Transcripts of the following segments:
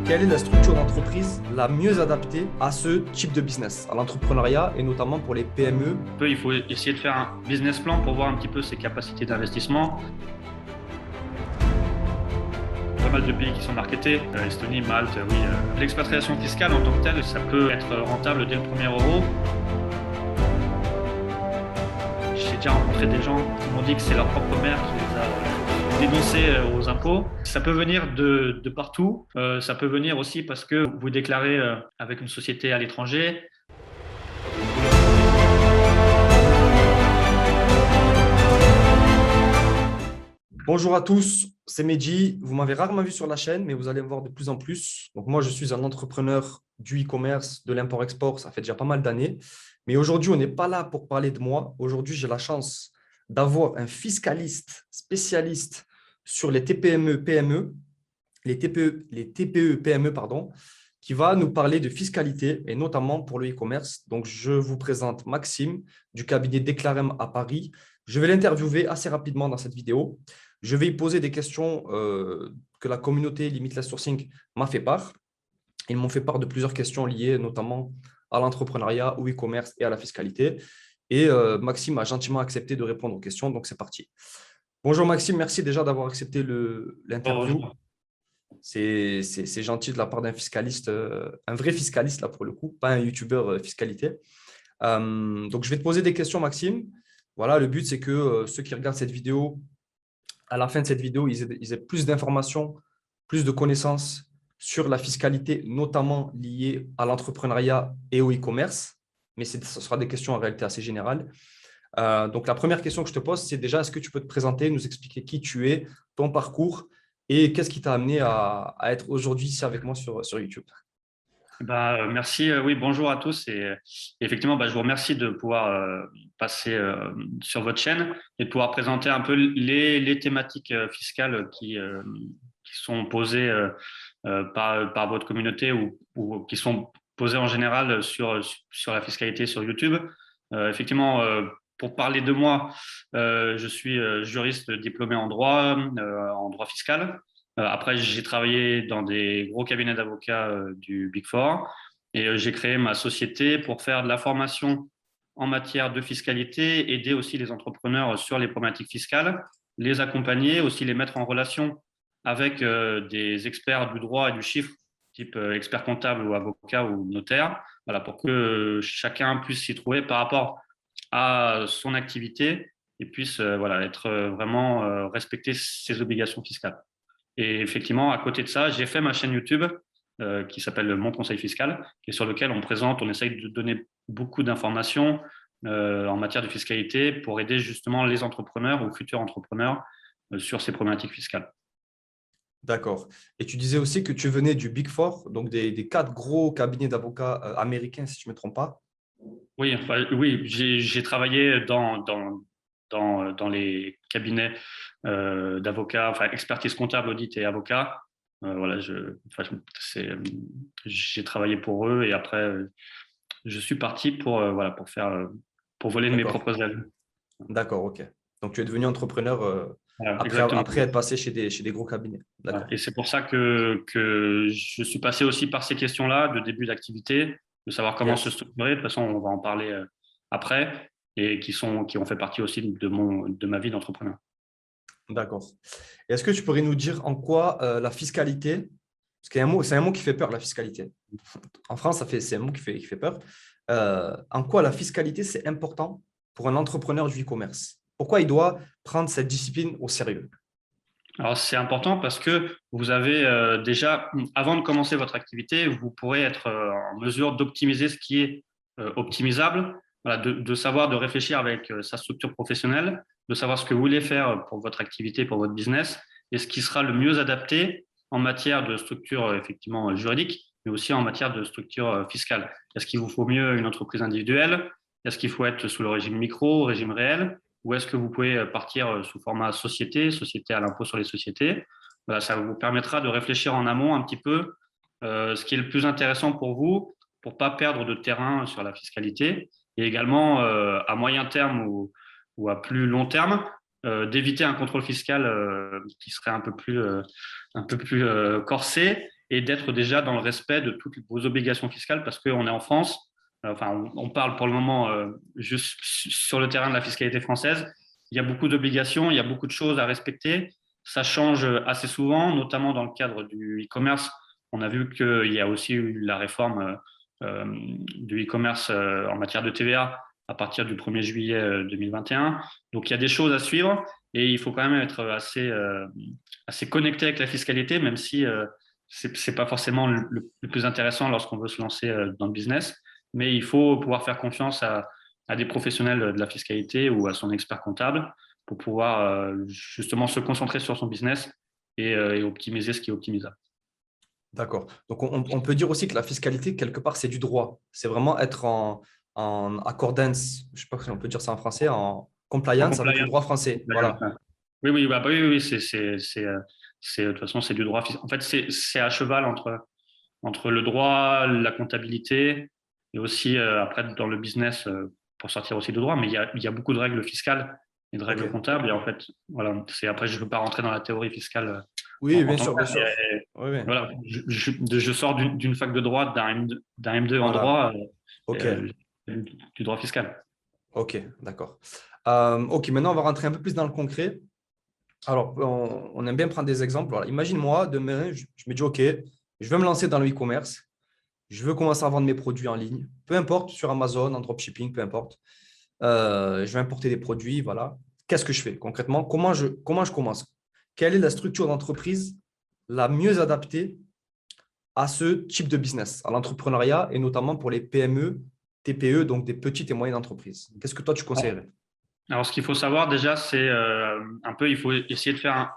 Quelle est la structure d'entreprise la mieux adaptée à ce type de business, à l'entrepreneuriat et notamment pour les PME? Il faut essayer de faire un business plan pour voir un petit peu ses capacités d'investissement. Pas mal de pays qui sont marketés, Estonie, Malte, oui. L'expatriation fiscale en tant que telle, ça peut être rentable dès le premier euro. J'ai déjà rencontré des gens qui m'ont dit que c'est leur propre mère qui les a dénoncés aux impôts. Ça peut venir de partout. Ça peut venir aussi parce que vous déclarez avec une société à l'étranger. Bonjour à tous, c'est Mehdi. Vous m'avez rarement vu sur la chaîne, mais vous allez me voir de plus en plus. Donc moi, je suis un entrepreneur du e-commerce, de l'import-export. Ça fait déjà pas mal d'années. Mais aujourd'hui, on n'est pas là pour parler de moi. Aujourd'hui, j'ai la chance d'avoir un fiscaliste spécialiste sur les TPME, PME, les TPE, PME, pardon, qui va nous parler de fiscalité et notamment pour le e-commerce. Donc, je vous présente Maxime du cabinet Declarem à Paris. Je vais l'interviewer assez rapidement dans cette vidéo. Je vais y poser des questions que la communauté Limitless Sourcing m'a fait part. Ils m'ont fait part de plusieurs questions liées notamment à l'entrepreneuriat, au e-commerce et à la fiscalité. Et Maxime a gentiment accepté de répondre aux questions, donc c'est parti. Bonjour Maxime, merci déjà d'avoir accepté l'interview. Bonjour. C'est gentil de la part d'un fiscaliste, un vrai fiscaliste là pour le coup, pas un youtubeur fiscalité. Donc, je vais te poser des questions, Maxime. Voilà, le but, c'est que ceux qui regardent cette vidéo, à la fin de cette vidéo, ils aient plus d'informations, plus de connaissances sur la fiscalité, notamment liée à l'entrepreneuriat et au e-commerce. Mais ce sera des questions en réalité assez générales. Donc, la première question que je te pose, c'est déjà, est-ce que tu peux te présenter, nous expliquer qui tu es, ton parcours et qu'est-ce qui t'a amené à être aujourd'hui ici avec moi sur YouTube? Merci. Oui, bonjour à tous. Effectivement, je vous remercie de pouvoir passer sur votre chaîne et de pouvoir présenter un peu les thématiques fiscales qui sont posées par votre communauté ou qui sont posées en général sur la fiscalité sur YouTube. Effectivement, pour parler de moi, je suis juriste diplômé en droit fiscal. Après, j'ai travaillé dans des gros cabinets d'avocats du Big Four et j'ai créé ma société pour faire de la formation en matière de fiscalité, aider aussi les entrepreneurs sur les problématiques fiscales, les accompagner, aussi les mettre en relation avec des experts du droit et du chiffre, type expert comptable ou avocat ou notaire, voilà, pour que chacun puisse s'y trouver par rapport à son activité et puisse être vraiment respecter ses obligations fiscales. Et effectivement, à côté de ça, j'ai fait ma chaîne YouTube qui s'appelle Mon Conseil Fiscal, et sur lequel on essaye de donner beaucoup d'informations en matière de fiscalité pour aider justement les entrepreneurs ou futurs entrepreneurs sur ces problématiques fiscales. D'accord. Et tu disais aussi que tu venais du Big Four, donc des quatre gros cabinets d'avocats américains, si je ne me trompe pas. Oui, j'ai travaillé dans les cabinets d'avocats, enfin expertise comptable, audit et avocat. Voilà, j'ai travaillé pour eux et après je suis parti pour voler de mes D'accord. propres ailes. D'accord, ok. Donc, tu es devenu entrepreneur Voilà, exactement. après être passé chez des gros cabinets. Voilà. D'accord. Et c'est pour ça que je suis passé aussi par ces questions-là de début d'activité, de savoir comment se Yes. structurer. De toute façon, on va en parler après et qui ont fait partie aussi de ma vie d'entrepreneur. D'accord. Et est-ce que tu pourrais nous dire en quoi la fiscalité, parce qu'il y a un mot, c'est un mot qui fait peur, la fiscalité. En France, c'est un mot qui fait peur. En quoi la fiscalité, c'est important pour un entrepreneur du e-commerce? Pourquoi il doit prendre cette discipline au sérieux? Alors, c'est important parce que vous avez déjà, avant de commencer votre activité, vous pourrez être en mesure d'optimiser ce qui est optimisable, voilà, de savoir, de réfléchir avec sa structure professionnelle, de savoir ce que vous voulez faire pour votre activité, pour votre business, et ce qui sera le mieux adapté en matière de structure effectivement juridique, mais aussi en matière de structure fiscale. Est-ce qu'il vous faut mieux une entreprise individuelle? Est-ce qu'il faut être sous le régime micro, régime réel? Ou est-ce que vous pouvez partir sous format société, société à l'impôt sur les sociétés? Voilà, ça vous permettra de réfléchir en amont un petit peu ce qui est le plus intéressant pour vous pour ne pas perdre de terrain sur la fiscalité et également à moyen terme ou à plus long terme d'éviter un contrôle fiscal qui serait un peu plus corsé et d'être déjà dans le respect de toutes vos obligations fiscales parce qu'on est en France. Enfin, on parle pour le moment juste sur le terrain de la fiscalité française. Il y a beaucoup d'obligations, il y a beaucoup de choses à respecter. Ça change assez souvent, notamment dans le cadre du e-commerce. On a vu qu'il y a aussi eu la réforme du e-commerce en matière de TVA à partir du 1er juillet 2021. Donc, il y a des choses à suivre et il faut quand même être assez connecté avec la fiscalité, même si ce n'est pas forcément le plus intéressant lorsqu'on veut se lancer dans le business. Mais il faut pouvoir faire confiance à des professionnels de la fiscalité ou à son expert comptable pour pouvoir justement se concentrer sur son business et optimiser ce qui est optimisable. D'accord. Donc, on peut dire aussi que la fiscalité, quelque part, c'est du droit. C'est vraiment être en accordance, je ne sais pas si on peut dire ça en français, en En compliance avec le compliance. droit français. Voilà. Oui, oui, bah, oui, oui, de toute façon, c'est du droit. En fait, c'est à cheval entre le droit, la comptabilité et aussi, après, dans le business, pour sortir aussi de droit. Mais il y a beaucoup de règles fiscales et de règles OK. comptables. Et en fait, voilà, après, je ne veux pas rentrer dans la théorie fiscale Oui, en bien tant sûr, que bien tel. sûr. Oui, oui. Voilà, je sors d'une fac de droit, d'un M2 en Voilà. droit, OK. euh, du droit fiscal. OK, d'accord. OK, maintenant, on va rentrer un peu plus dans le concret. Alors, on aime bien prendre des exemples. Voilà. Imagine-moi, demain, je me dis, OK, je veux me lancer dans le e-commerce. Je veux commencer à vendre mes produits en ligne. Peu importe, sur Amazon, en dropshipping, peu importe. Je vais importer des produits, voilà. Qu'est-ce que je fais concrètement? Comment je commence? Quelle est la structure d'entreprise la mieux adaptée à ce type de business, à l'entrepreneuriat et notamment pour les PME, TPE, donc des petites et moyennes entreprises? Qu'est-ce que toi, tu conseillerais? Alors, ce qu'il faut savoir déjà, c'est un peu, il faut essayer de faire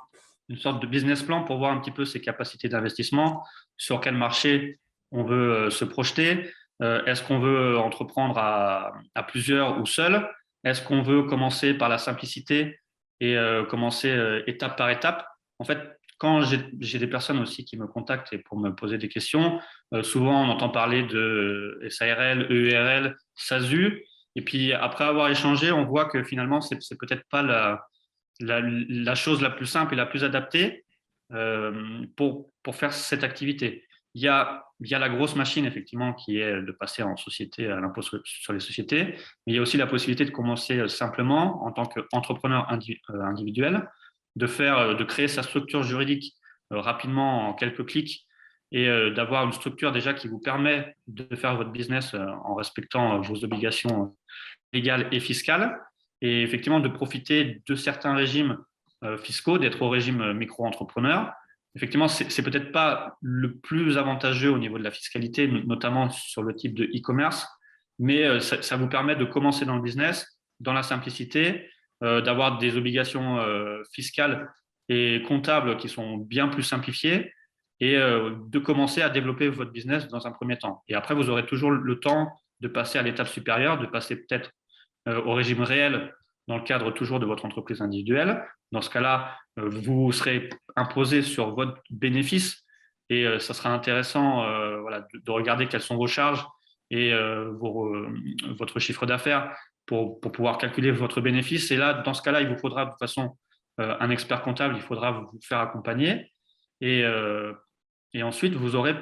une sorte de business plan pour voir un petit peu ses capacités d'investissement, sur quel marché on veut se projeter. Est-ce qu'on veut entreprendre à plusieurs ou seul? Est-ce qu'on veut commencer par la simplicité et commencer étape par étape? En fait, quand j'ai des personnes aussi qui me contactent et pour me poser des questions, souvent on entend parler de SARL, EURL, SASU. Et puis après avoir échangé, on voit que finalement, c'est peut-être pas la chose la plus simple et la plus adaptée pour faire cette activité. Il y a la grosse machine, effectivement, qui est de passer en société à l'impôt sur les sociétés, mais il y a aussi la possibilité de commencer simplement en tant qu'entrepreneur individuel, de créer sa structure juridique rapidement en quelques clics et d'avoir une structure déjà qui vous permet de faire votre business en respectant vos obligations légales et fiscales, et effectivement de profiter de certains régimes fiscaux, d'être au régime micro-entrepreneur. Effectivement, c'est peut-être pas le plus avantageux au niveau de la fiscalité, notamment sur le type de e-commerce, mais ça vous permet de commencer dans le business, dans la simplicité, d'avoir des obligations fiscales et comptables qui sont bien plus simplifiées et de commencer à développer votre business dans un premier temps. Et après, vous aurez toujours le temps de passer à l'étape supérieure, de passer peut-être au régime réel dans le cadre toujours de votre entreprise individuelle. Dans ce cas-là, vous serez imposé sur votre bénéfice et ça sera intéressant voilà, de regarder quelles sont vos charges et votre chiffre d'affaires pour pouvoir calculer votre bénéfice. Et là, dans ce cas-là, il vous faudra de toute façon un expert comptable, il faudra vous faire accompagner. Et, euh, et ensuite, vous aurez,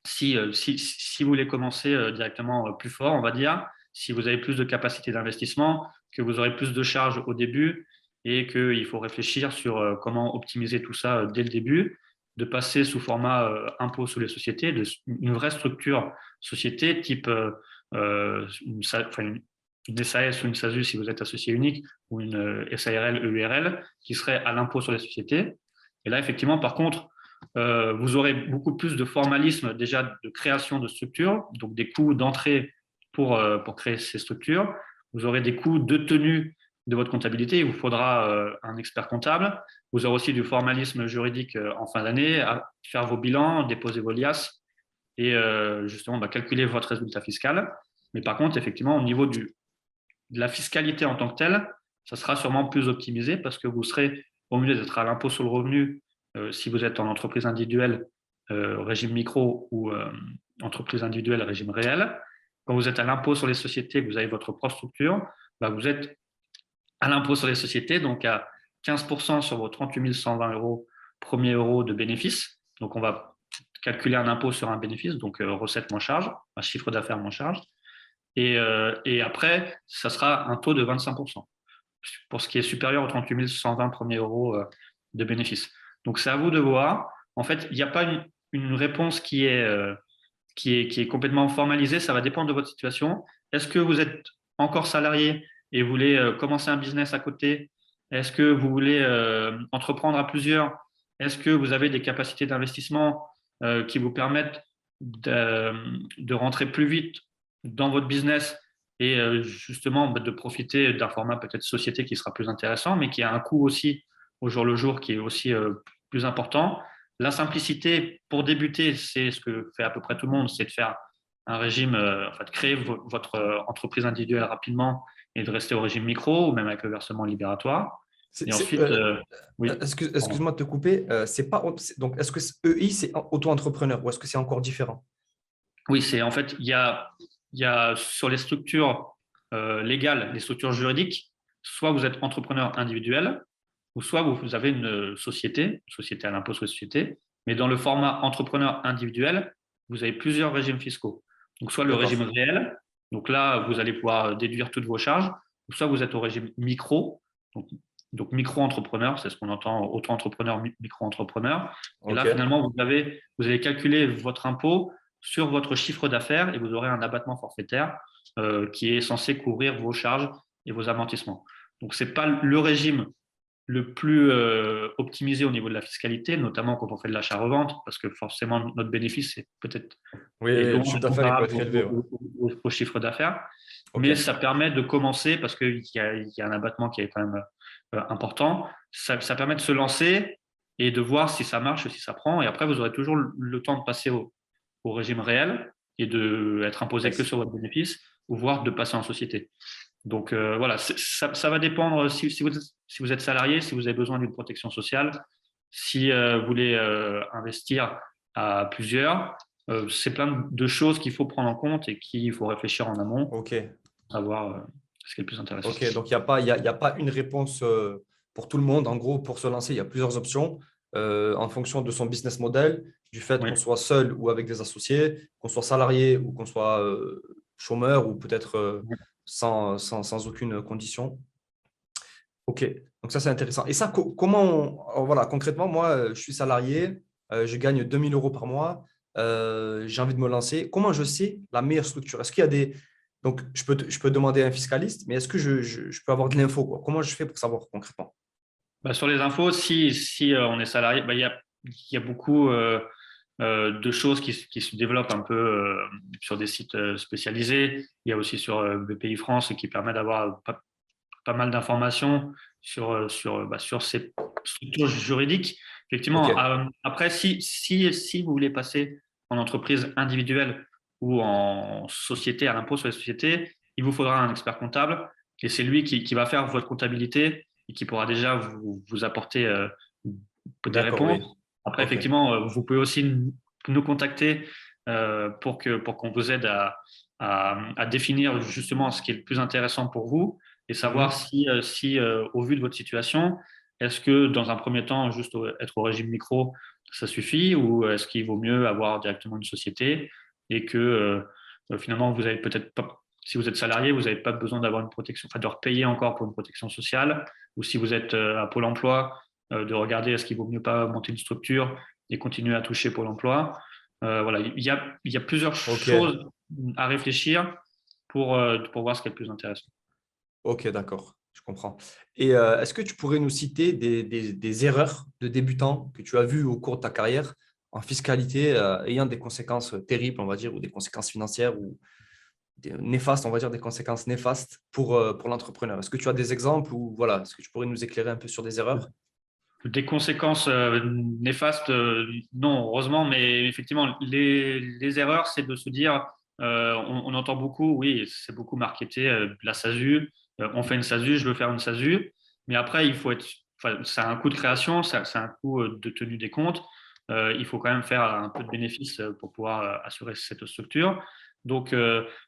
si vous voulez commencer directement plus fort, on va dire, si vous avez plus de capacité d'investissement, que vous aurez plus de charges au début et qu'il faut réfléchir sur comment optimiser tout ça dès le début, de passer sous format impôt sur les sociétés, une vraie structure société type une SAS ou une SASU si vous êtes associé unique, ou une SARL, EURL, qui serait à l'impôt sur les sociétés. Et là, effectivement, par contre, vous aurez beaucoup plus de formalisme déjà de création de structures, donc des coûts d'entrée pour créer ces structures. Vous aurez des coûts de tenue de votre comptabilité. Il vous faudra un expert comptable. Vous aurez aussi du formalisme juridique en fin d'année, à faire vos bilans, déposer vos liasses et justement calculer votre résultat fiscal. Mais par contre, effectivement, au niveau de la fiscalité en tant que telle, ça sera sûrement plus optimisé parce que vous serez, au mieux d'être à l'impôt sur le revenu, si vous êtes en entreprise individuelle, régime micro ou entreprise individuelle, régime réel. Quand vous êtes à l'impôt sur les sociétés, vous avez votre propre structure, vous êtes à l'impôt sur les sociétés, donc à 15% sur vos 38 120 euros, premier euro de bénéfice. Donc, on va calculer un impôt sur un bénéfice, donc recette moins charge, un chiffre d'affaires moins charge. Et après, ça sera un taux de 25% pour ce qui est supérieur aux 38 120 premiers euros de bénéfices. Donc, c'est à vous de voir. En fait, il n'y a pas une réponse qui est complètement formalisée. Ça va dépendre de votre situation. Est-ce que vous êtes encore salarié et vous voulez commencer un business à côté? Est-ce que vous voulez entreprendre à plusieurs? Est-ce que vous avez des capacités d'investissement qui vous permettent de rentrer plus vite dans votre business et justement de profiter d'un format peut-être société qui sera plus intéressant, mais qui a un coût aussi au jour le jour qui est aussi plus important. La simplicité pour débuter, c'est ce que fait à peu près tout le monde, c'est de faire un régime, enfin de créer votre entreprise individuelle rapidement et de rester au régime micro ou même avec le versement libératoire. Et ensuite, oui. Excuse-moi de te couper. C'est pas, donc, est-ce que EI, c'est auto-entrepreneur ou est-ce que c'est encore différent? Oui, c'est en fait, il y a sur les structures légales, les structures juridiques, soit vous êtes entrepreneur individuel, ou soit vous avez une société à l'impôt sur les sociétés, mais dans le format entrepreneur individuel, vous avez plusieurs régimes fiscaux. Donc, soit le régime réel, donc là, vous allez pouvoir déduire toutes vos charges, ou soit vous êtes au régime micro, donc micro-entrepreneur, c'est ce qu'on entend, auto-entrepreneur, micro-entrepreneur. Et là, finalement, vous allez calculer votre impôt sur votre chiffre d'affaires et vous aurez un abattement forfaitaire qui est censé couvrir vos charges et vos amortissements. Donc, ce n'est pas le régime le plus optimisé au niveau de la fiscalité, notamment quand on fait de l'achat-revente, parce que forcément, notre bénéfice est peut-être le chiffre d'affaires il peut être élevé au chiffre d'affaires. Mais ça permet de commencer, parce qu'il y a un abattement qui est quand même important, ça permet de se lancer et de voir si ça marche, si ça prend. Et après, vous aurez toujours le temps de passer au régime réel et d'être imposé que sur votre bénéfice, ou voire de passer en société. Donc voilà, ça va dépendre si vous êtes salarié, si vous avez besoin d'une protection sociale, si vous voulez investir à plusieurs. C'est plein de choses qu'il faut prendre en compte et qu'il faut réfléchir en amont, à voir ce qui est le plus intéressant. Ok, donc il n'y a pas une réponse pour tout le monde. En gros, pour se lancer, il y a plusieurs options en fonction de son business model, du fait qu'on soit seul ou avec des associés, qu'on soit salarié ou qu'on soit chômeur ou peut-être sans aucune condition. Ok, donc ça c'est intéressant. Et ça, voilà, concrètement, moi, je suis salarié, je gagne 2 000 euros par mois, j'ai envie de me lancer. Comment je sais la meilleure structure? Est-ce qu'il y a des… Donc, je peux demander à un fiscaliste, mais est-ce que je peux avoir de l'info, quoi? Comment je fais pour savoir concrètement? Sur les infos, si on est salarié, il y a beaucoup de choses qui se développent un peu sur des sites spécialisés. Il y a aussi sur BPI France qui permet d'avoir pas mal d'informations sur ces structures juridiques. Effectivement, après, si vous voulez passer en entreprise individuelle ou en société, à l'impôt sur les sociétés, il vous faudra un expert comptable et c'est lui qui va faire votre comptabilité et qui pourra déjà vous apporter des réponses. Après, effectivement, vous pouvez aussi nous contacter pour qu'on vous aide à définir justement ce qui est le plus intéressant pour vous et savoir si au vu de votre situation, est-ce que dans un premier temps, juste être au régime micro, ça suffit ou est-ce qu'il vaut mieux avoir directement une société et que finalement, vous avez peut-être pas, si vous êtes salarié, vous n'avez pas besoin d'avoir une protection, enfin de repayer encore pour une protection sociale, ou si vous êtes à Pôle emploi, de regarder est-ce qu'il vaut mieux pas monter une structure et continuer à toucher Pôle emploi. Voilà, il y a plusieurs choses à réfléchir pour voir ce qui est le plus intéressant. Ok, d'accord, je comprends. Et est-ce que tu pourrais nous citer des erreurs de débutants que tu as vues au cours de ta carrière en fiscalité ayant des conséquences terribles, on va dire, ou des conséquences financières ou néfastes, on va dire des conséquences néfastes pour l'entrepreneur? Est-ce que tu as des exemples ou voilà, est-ce que tu pourrais nous éclairer un peu sur des erreurs? Des conséquences néfastes, non, heureusement, mais effectivement, les erreurs, c'est de se dire, on entend beaucoup, oui, c'est beaucoup marketé, la SASU, on fait une SASU, je veux faire une SASU, mais après, ça a un coût de création, ça a un coût de tenue des comptes, il faut quand même faire un peu de bénéfice pour pouvoir assurer cette structure. Donc,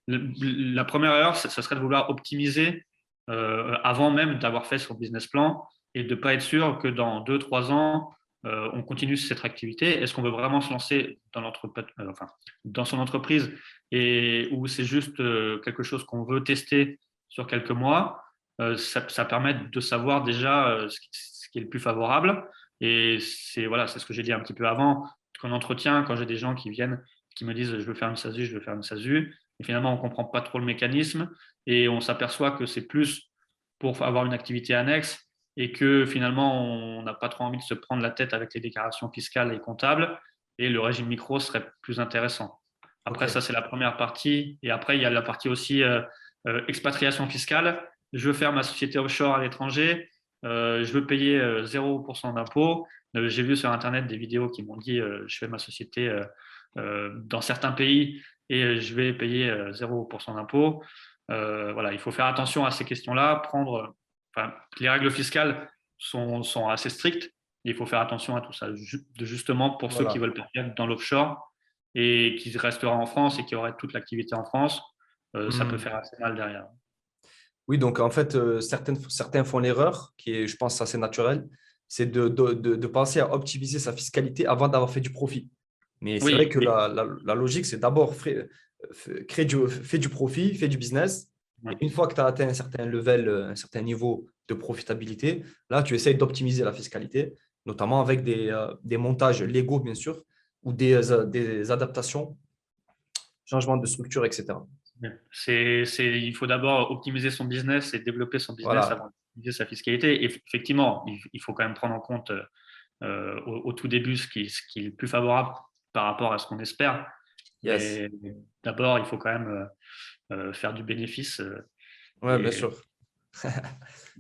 la première erreur, ça serait de vouloir optimiser avant même d'avoir fait son business plan et de ne pas être sûr que dans 2-3 ans, on continue cette activité? Est-ce qu'on veut vraiment se lancer dans son entreprise ou c'est juste quelque chose qu'on veut tester sur quelques mois? Ça permet de savoir déjà ce qui est le plus favorable. Et c'est ce que j'ai dit un petit peu avant, qu'en entretien, quand j'ai des gens qui viennent, qui me disent je veux faire une SASU, je veux faire une SASU, et finalement on ne comprend pas trop le mécanisme et on s'aperçoit que c'est plus pour avoir une activité annexe et que finalement on n'a pas trop envie de se prendre la tête avec les déclarations fiscales et comptables et le régime micro serait plus intéressant. Après, ça, Ok. c'est la première partie. Et après, il y a la partie aussi expatriation fiscale. Je veux faire ma société offshore à l'étranger. Je veux payer 0% d'impôts. J'ai vu sur Internet des vidéos qui m'ont dit je fais ma société dans certains pays et je vais payer 0% d'impôts. Voilà, il faut faire attention à ces questions-là. Les règles fiscales sont assez strictes. Il faut faire attention à tout ça, justement pour ceux qui Voilà. veulent partir dans l'offshore et qui restera en France et qui auraient toute l'activité en France, ça peut Hmm. faire assez mal derrière. Oui, donc en fait, certains font l'erreur, qui est, je pense, assez naturelle, c'est de penser à optimiser sa fiscalité avant d'avoir fait du profit. Mais c'est vrai Oui, que oui. la logique, c'est d'abord fais du profit, fais du business. Et Ouais. une fois que tu as atteint un certain level, un certain niveau de profitabilité, là, tu essayes d'optimiser la fiscalité, notamment avec des montages légaux, bien sûr, ou des adaptations, changements de structure, etc. Il faut d'abord optimiser son business et développer son business Voilà. avant d'optimiser sa fiscalité. Et effectivement, il faut quand même prendre en compte au tout début ce qui est le plus favorable par rapport à ce qu'on espère. Yes. Mais d'abord, il faut quand même faire du bénéfice. Ouais, bien Et sûr.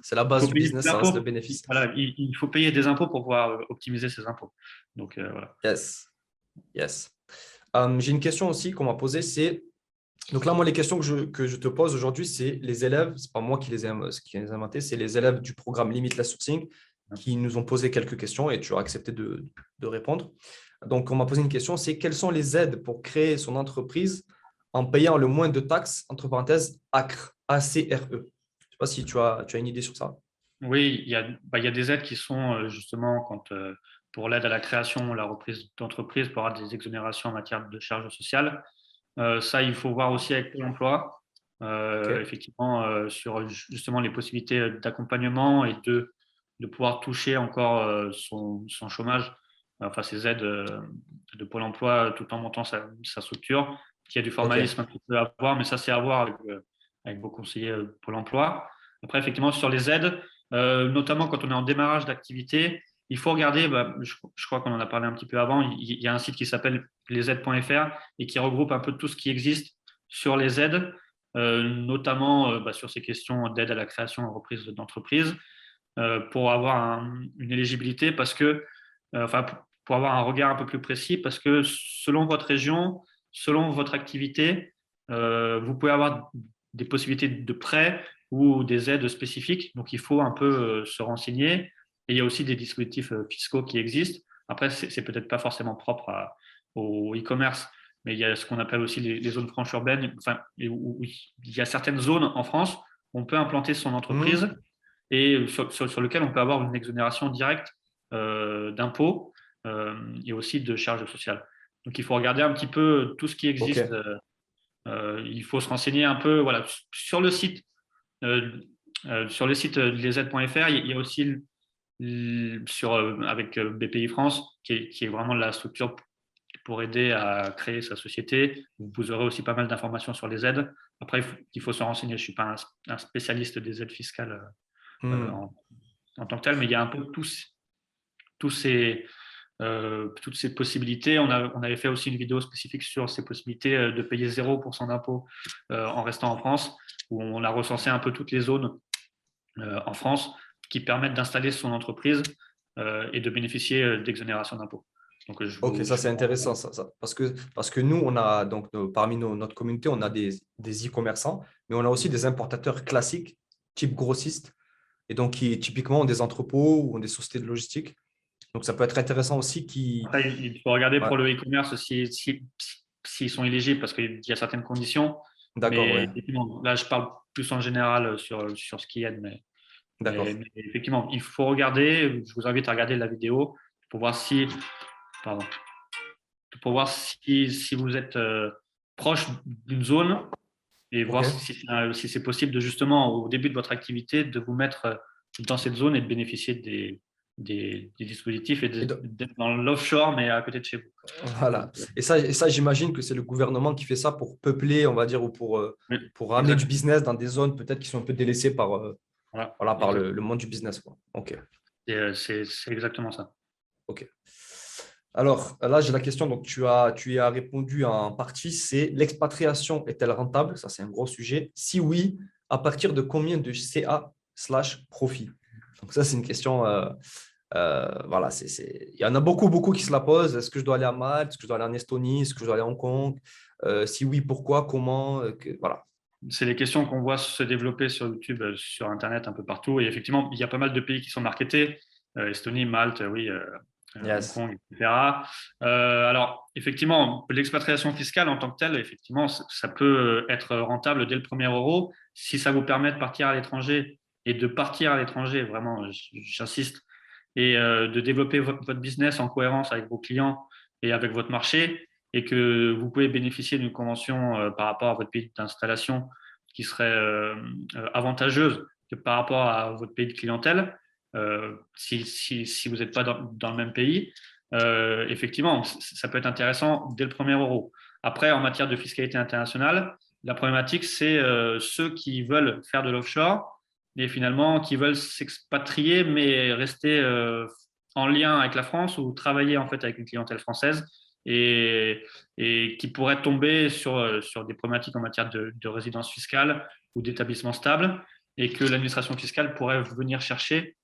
C'est la il base faut du payer business, des ça reste le impôts. bénéfice. Voilà, il faut payer des impôts pour pouvoir optimiser ses impôts. Donc, voilà. Yes, yes. J'ai une question aussi qu'on m'a posée, c'est, donc là, moi, les questions que je te pose aujourd'hui, c'est les élèves, c'est pas moi qui les ai inventés, c'est les élèves du programme Limitless Sourcing qui nous ont posé quelques questions et tu as accepté de répondre. Donc, on m'a posé une question, c'est quelles sont les aides pour créer son entreprise en payant le moins de taxes, entre parenthèses, ACRE, ACRE. Je ne sais pas si tu as une idée sur ça. Oui, il y a des aides qui sont justement pour l'aide à la création, la reprise d'entreprise, pour avoir des exonérations en matière de charges sociales. Ça, il faut voir aussi avec Pôle emploi, OK. effectivement, sur justement les possibilités d'accompagnement et de pouvoir toucher encore son chômage, enfin ses aides de Pôle emploi tout en montant sa structure. Il y a du OK. formalisme un petit peu à voir, mais ça, c'est à voir avec vos conseillers Pôle emploi. Après, effectivement, sur les aides, notamment quand on est en démarrage d'activité, il faut regarder, je crois qu'on en a parlé un petit peu avant, il y a un site qui s'appelle lesaides.fr et qui regroupe un peu tout ce qui existe sur les aides, notamment sur ces questions d'aide à la création et reprise d'entreprise, pour avoir une éligibilité pour avoir un regard un peu plus précis, parce que selon votre région, selon votre activité, vous pouvez avoir des possibilités de prêts ou des aides spécifiques. Donc, il faut un peu se renseigner. Et il y a aussi des dispositifs fiscaux qui existent. Après, c'est peut-être pas forcément propre au e-commerce, mais il y a ce qu'on appelle aussi les zones franches urbaines, où il y a certaines zones en France où on peut implanter son entreprise Hmm. et sur lequel on peut avoir une exonération directe d'impôts et aussi de charges sociales. Donc, il faut regarder un petit peu tout ce qui existe. OK. Il faut se renseigner un peu. Voilà, sur le site, lesaides.fr, il y a aussi avec BPI France, qui est vraiment la structure pour aider à créer sa société. Vous aurez aussi pas mal d'informations sur les aides. Après, il faut se renseigner. Je ne suis pas un spécialiste des aides fiscales Hmm. en tant que tel, mais il y a un peu tous ces, toutes ces possibilités. On avait fait aussi une vidéo spécifique sur ces possibilités de payer 0% d'impôt en restant en France, où on a recensé un peu toutes les zones en France qui permettent d'installer son entreprise et de bénéficier d'exonération d'impôts. Donc, OK, ça c'est intéressant, parce que nous, on a donc parmi notre communauté, on a des e-commerçants, mais on a aussi des importateurs classiques, type grossistes, et donc qui typiquement ont des entrepôts ou ont des sociétés de logistique. Donc ça peut être intéressant aussi qui. Après, il faut regarder Ouais, pour le e-commerce s'ils sont éligibles parce qu'il y a certaines conditions. d'accord, Mais ouais, effectivement, là, je parle plus en général sur ce qui aide. Mais d'accord. effectivement, il faut regarder. Je vous invite à regarder la vidéo pour voir pardon, pour voir si vous êtes proche d'une zone et Ok. voir si c'est possible de justement, au début de votre activité, de vous mettre dans cette zone et de bénéficier des dispositifs et Et d'être dans l'offshore, mais à côté de chez vous. voilà. Donc, Et ça j'imagine que c'est le gouvernement qui fait ça pour peupler, on va dire, ou oui, pour amener du exact. business dans des zones peut-être qui sont un peu délaissées par, Voilà, voilà, par exact. le monde du business, quoi. Ok. C'est exactement ça. Ok. Alors là, j'ai la question, donc tu y as répondu en partie, c'est l'expatriation est-elle rentable? Ça, c'est un gros sujet. Si oui, à partir de combien de CA/profit? Donc ça, c'est une question, voilà, il y en a beaucoup, beaucoup qui se la posent. Est-ce que je dois aller à Malte? Est-ce que je dois aller en Estonie? Est-ce que je dois aller à Hong Kong? Si oui, pourquoi? Comment? Voilà. C'est les questions qu'on voit se développer sur YouTube, sur Internet, un peu partout. Et effectivement, il y a pas mal de pays qui sont marketés. Estonie, Malte, oui, Hong Yes. Kong, etc. Alors, effectivement, l'expatriation fiscale en tant que telle, effectivement, ça peut être rentable dès le premier euro. Si ça vous permet de partir à l'étranger et de partir à l'étranger, vraiment, j'insiste, et de développer votre business en cohérence avec vos clients et avec votre marché, et que vous pouvez bénéficier d'une convention par rapport à votre pays d'installation qui serait avantageuse que par rapport à votre pays de clientèle, si vous n'êtes pas dans le même pays, effectivement, ça peut être intéressant dès le premier euro. Après, en matière de fiscalité internationale, la problématique, c'est ceux qui veulent faire de l'offshore et finalement qui veulent s'expatrier mais rester en lien avec la France ou travailler en fait avec une clientèle française et, et qui pourraient tomber sur des problématiques en matière de résidence fiscale ou d'établissement stable et que l'administration fiscale pourrait venir chercher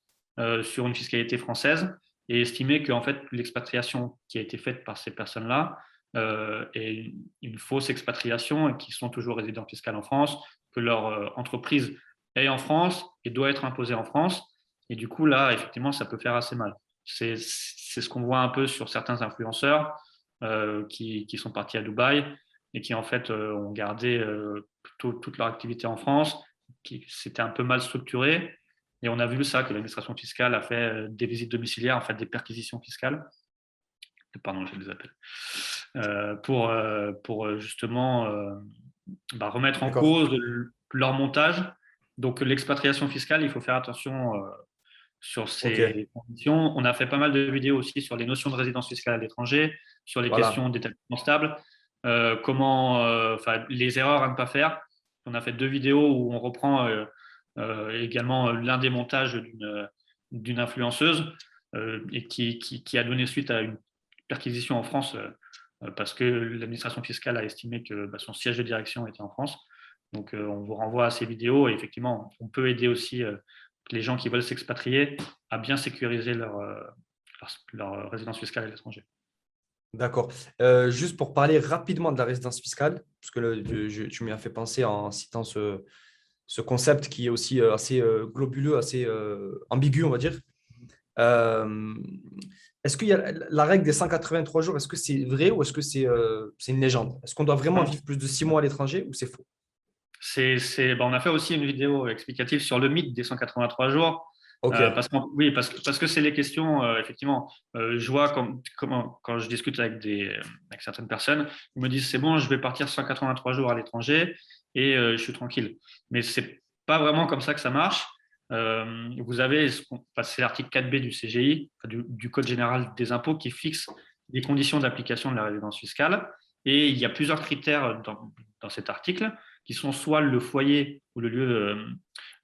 sur une fiscalité française et estimer que en fait, l'expatriation qui a été faite par ces personnes-là est une fausse expatriation et qui sont toujours résidents fiscaux en France, que leur entreprise est en France et doit être imposée en France. Et du coup, là, effectivement, ça peut faire assez mal. C'est ce qu'on voit un peu sur certains influenceurs qui sont partis à Dubaï et qui, en fait, ont gardé plutôt toute leur activité en France, qui c'était un peu mal structuré. Et on a vu ça, que l'administration fiscale a fait des visites domiciliaires, en fait, des perquisitions fiscales. Pardon, j'ai des appels. Pour justement remettre en D'accord. cause leur montage. Donc, l'expatriation fiscale, il faut faire attention sur Ok. ces conditions. On a fait pas mal de vidéos aussi sur les notions de résidence fiscale à l'étranger, sur les Voilà. questions d'établissement stable, les erreurs à ne pas faire. On a fait 2 vidéos où on reprend également l'un des montages d'une influenceuse et qui a donné suite à une perquisition en France parce que l'administration fiscale a estimé que son siège de direction était en France. Donc, on vous renvoie à ces vidéos et effectivement, on peut aider aussi les gens qui veulent s'expatrier à bien sécuriser leur résidence fiscale à l'étranger. D'accord. Juste pour parler rapidement de la résidence fiscale, parce que tu m'y as fait penser en citant ce concept qui est aussi assez globuleux, assez ambigu, on va dire. Euh, Est-ce qu'il y a la règle des 183 jours, est-ce que c'est vrai ou est-ce que c'est une légende? Est-ce qu'on doit vraiment vivre plus de 6 mois à l'étranger ou c'est faux? On a fait aussi une vidéo explicative sur le mythe des 183 jours. Ok, Oui, parce que c'est les questions, effectivement. Je vois quand je discute avec certaines personnes, ils me disent c'est bon, je vais partir 183 jours à l'étranger et je suis tranquille. Mais c'est pas vraiment comme ça que ça marche. Vous avez, c'est l'article 4B du CGI, du Code général des impôts, qui fixe les conditions d'application de la résidence fiscale. Et il y a plusieurs critères dans cet article qui sont soit le foyer ou le lieu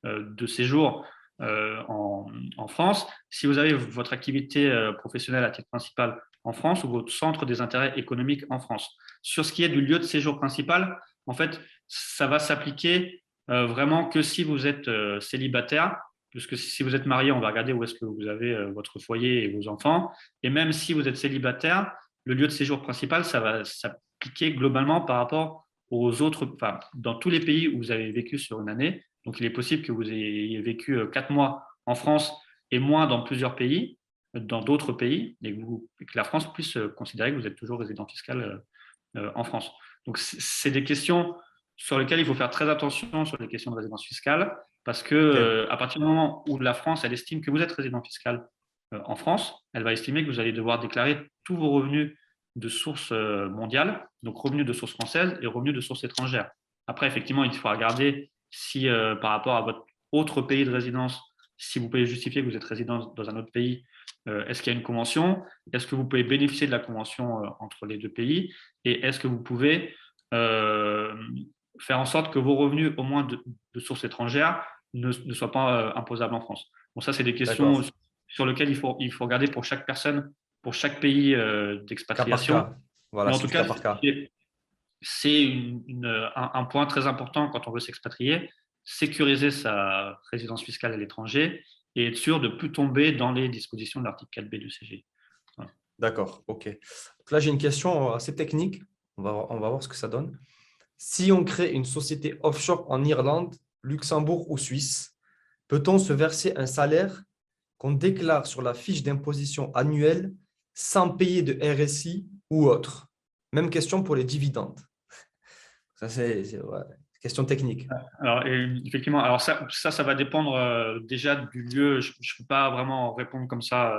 de séjour en France. Si vous avez votre activité professionnelle à titre principal en France ou votre centre des intérêts économiques en France. Sur ce qui est du lieu de séjour principal, en fait, ça va s'appliquer vraiment que si vous êtes célibataire, puisque si vous êtes marié, on va regarder où est-ce que vous avez votre foyer et vos enfants. Et même si vous êtes célibataire, le lieu de séjour principal, ça va s'appliquer globalement par rapport aux autres, enfin, dans tous les pays où vous avez vécu sur une année. Donc, il est possible que vous ayez vécu 4 mois en France et moins dans plusieurs pays, dans d'autres pays, et que la France puisse considérer que vous êtes toujours résident fiscal en France. Donc, c'est des questions sur lesquelles il faut faire très attention sur les questions de résidence fiscale, parce que ok. à partir du moment où la France, elle estime que vous êtes résident fiscal en France, elle va estimer que vous allez devoir déclarer tous vos revenus de source mondiale, donc revenus de source française et revenus de source étrangère. Après, effectivement, il faut regarder si par rapport à votre autre pays de résidence, si vous pouvez justifier que vous êtes résident dans un autre pays, est-ce qu'il y a une convention? Est-ce que vous pouvez bénéficier de la convention entre les deux pays? Et est-ce que vous pouvez faire en sorte que vos revenus, au moins de source étrangère, ne soient pas imposables en France? Bon, ça, c'est des questions D'accord. sur lesquelles il faut regarder pour chaque personne, pour chaque pays Cas par d'expatriation. cas. Voilà, Mais en c'est tout du cas cas, par cas. c'est un point très important quand on veut s'expatrier, sécuriser sa résidence fiscale à l'étranger et être sûr de ne plus tomber dans les dispositions de l'article 4B du CGI. Voilà. D'accord, ok. Donc là, j'ai une question assez technique. On va voir ce que ça donne. Si on crée une société offshore en Irlande, Luxembourg ou Suisse, peut-on se verser un salaire qu'on déclare sur la fiche d'imposition annuelle sans payer de RSI ou autre? Même question pour les dividendes. Ça, c'est ouais, question technique. Alors, effectivement, alors ça va dépendre déjà du lieu. Je ne peux pas vraiment répondre comme ça.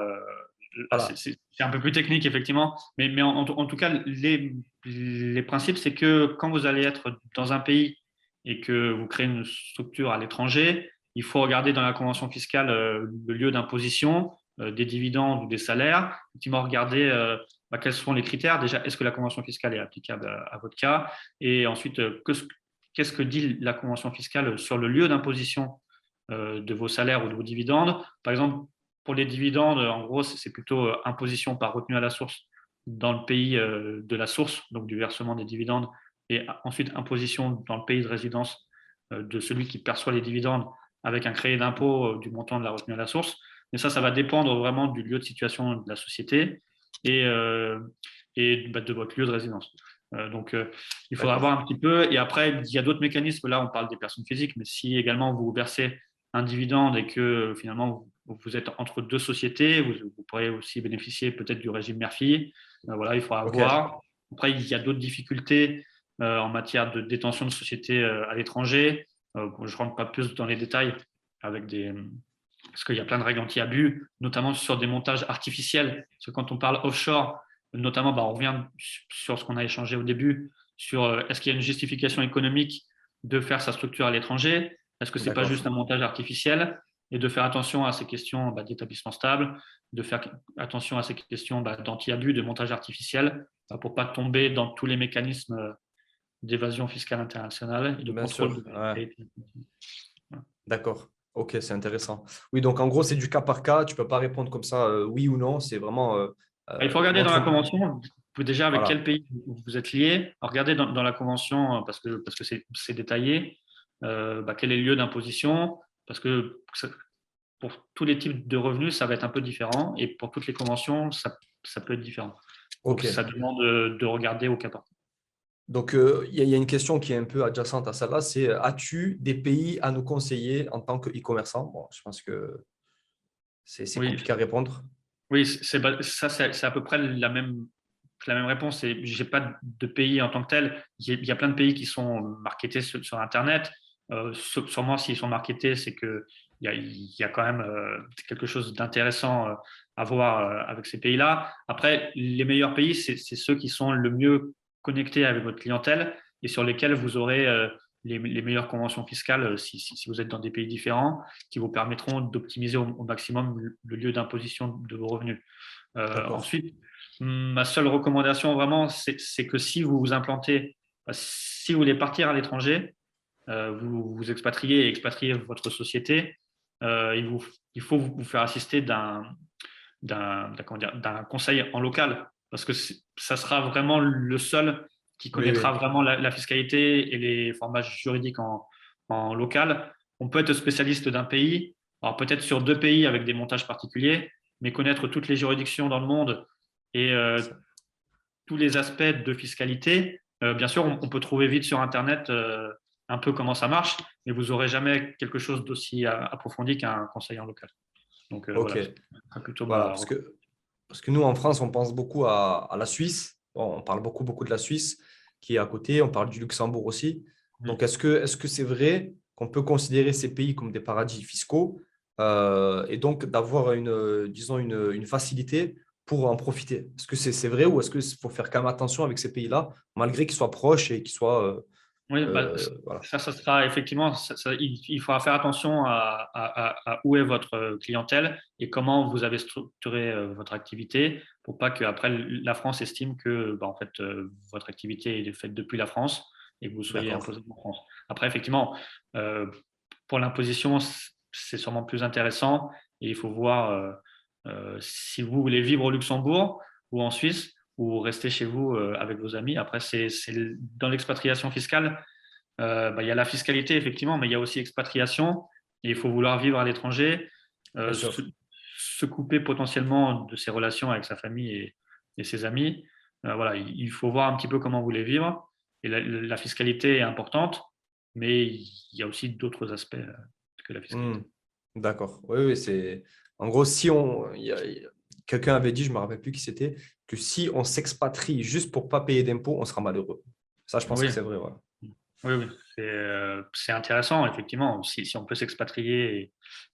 Là, Voilà, c'est un peu plus technique, effectivement. Mais en tout cas, les principes, c'est que quand vous allez être dans un pays et que vous créez une structure à l'étranger, il faut regarder dans la convention fiscale le lieu d'imposition des dividendes ou des salaires. Effectivement, regarder quels sont les critères. Déjà, est-ce que la convention fiscale est applicable à votre cas? Et ensuite, qu'est-ce que dit la convention fiscale sur le lieu d'imposition de vos salaires ou de vos dividendes? Par exemple, pour les dividendes, en gros, c'est plutôt imposition par retenue à la source dans le pays de la source, donc du versement des dividendes, et ensuite imposition dans le pays de résidence de celui qui perçoit les dividendes avec un crédit d'impôt du montant de la retenue à la source. Mais ça va dépendre vraiment du lieu de situation de la société et, de votre lieu de résidence. Donc, il faudra d'accord. voir un petit peu. Et après, il y a d'autres mécanismes. Là, on parle des personnes physiques, mais si également vous versez un dividende et que finalement vous êtes entre deux sociétés, vous pourrez aussi bénéficier peut-être du régime mère-fille. Voilà, il faudra Ok, voir. Après, il y a d'autres difficultés en matière de détention de sociétés à l'étranger. Je ne rentre pas plus dans les détails avec parce qu'il y a plein de règles anti-abus, notamment sur des montages artificiels. Parce que quand on parle offshore, notamment, on revient sur ce qu'on a échangé au début, sur est-ce qu'il y a une justification économique de faire sa structure à l'étranger? Est-ce que ce n'est pas juste d'accord. un montage artificiel? Et de faire attention à ces questions d'établissement stable, de faire attention à ces questions d'anti-abus, de montage artificiel, pour ne pas tomber dans tous les mécanismes d'évasion fiscale internationale et de Bien contrôle sûr. de la Ouais. fiscalité. D'accord. Ok, c'est intéressant. Oui, donc en gros, c'est du cas par cas. Tu ne peux pas répondre comme ça, oui ou non. C'est vraiment Il faut regarder dans la notre. convention, déjà avec quel Voilà. pays vous êtes lié. Regardez dans la convention, parce que c'est détaillé, quel est le lieu d'imposition, parce que pour tous les types de revenus, ça va être un peu différent, et pour toutes les conventions, ça peut être différent. Donc, Ok. ça demande de regarder au cas par cas. Donc, il y a une question qui est un peu adjacente à celle-là, c'est as-tu des pays à nous conseiller en tant qu'e-commerçant? Bon, je pense que c'est Oui, compliqué à répondre. oui, c'est à peu près la même réponse. Je n'ai pas de pays en tant que tel. Il y a plein de pays qui sont marketés sur Internet. Sûrement, s'ils sont marketés, c'est qu'il y a quand même quelque chose d'intéressant à voir avec ces pays-là. Après, les meilleurs pays, c'est ceux qui sont le mieux connectés avec votre clientèle et sur lesquels vous aurez les meilleures conventions fiscales si vous êtes dans des pays différents qui vous permettront d'optimiser au maximum le lieu d'imposition de vos revenus. D'accord. Ensuite, ma seule recommandation vraiment, c'est que si vous vous implantez, si vous voulez partir à l'étranger, vous vous expatriez et expatrier votre société, il faut vous faire assister d'un conseil en local parce que ça sera vraiment le seul qui Oui, connaîtra oui. vraiment la fiscalité et les formats juridiques en local. On peut être spécialiste d'un pays, alors peut-être sur deux pays avec des montages particuliers, mais connaître toutes les juridictions dans le monde et tous les aspects de fiscalité. Bien sûr, on peut trouver vite sur Internet un peu comment ça marche, mais vous n'aurez jamais quelque chose d'aussi approfondi qu'un conseiller en local. Donc Ok. voilà, c'est plutôt Voilà, ma parce que nous, en France, on pense beaucoup à la Suisse. Bon, on parle beaucoup de la Suisse qui est à côté. On parle du Luxembourg aussi. Donc, est-ce que c'est vrai qu'on peut considérer ces pays comme des paradis fiscaux? et donc d'avoir disons une facilité pour en profiter. Est-ce que c'est vrai ou est-ce qu'il faut faire quand même attention avec ces pays-là, malgré qu'ils soient proches et qu'ils soient… Oui, voilà. ça sera effectivement, il faudra faire attention à où est votre clientèle et comment vous avez structuré votre activité pour pas qu'après la France estime que en fait, votre activité est faite depuis la France et que vous soyez D'accord. imposé en France. Après, effectivement, euh, pour l'imposition, c'est sûrement plus intéressant et il faut voir si vous voulez vivre au Luxembourg ou en Suisse ou rester chez vous avec vos amis. Après, dans l'expatriation fiscale, il y a la fiscalité, effectivement, mais il y a aussi expatriation. Et il faut vouloir vivre à l'étranger, Bien se, sûr. se couper potentiellement de ses relations avec sa famille et ses amis. Voilà, il faut voir un petit peu comment vous voulez vivre. Et la fiscalité est importante, mais il y a aussi d'autres aspects que la Hmm. fiscalité. D'accord. Oui, oui, c'est… En gros, si on… quelqu'un avait dit, je ne me rappelle plus qui c'était, que si on s'expatrie juste pour ne pas payer d'impôts, on sera malheureux. Ça, je pense que Oui, c'est vrai. Ouais. oui, oui. C'est intéressant, effectivement. Si on peut s'expatrier et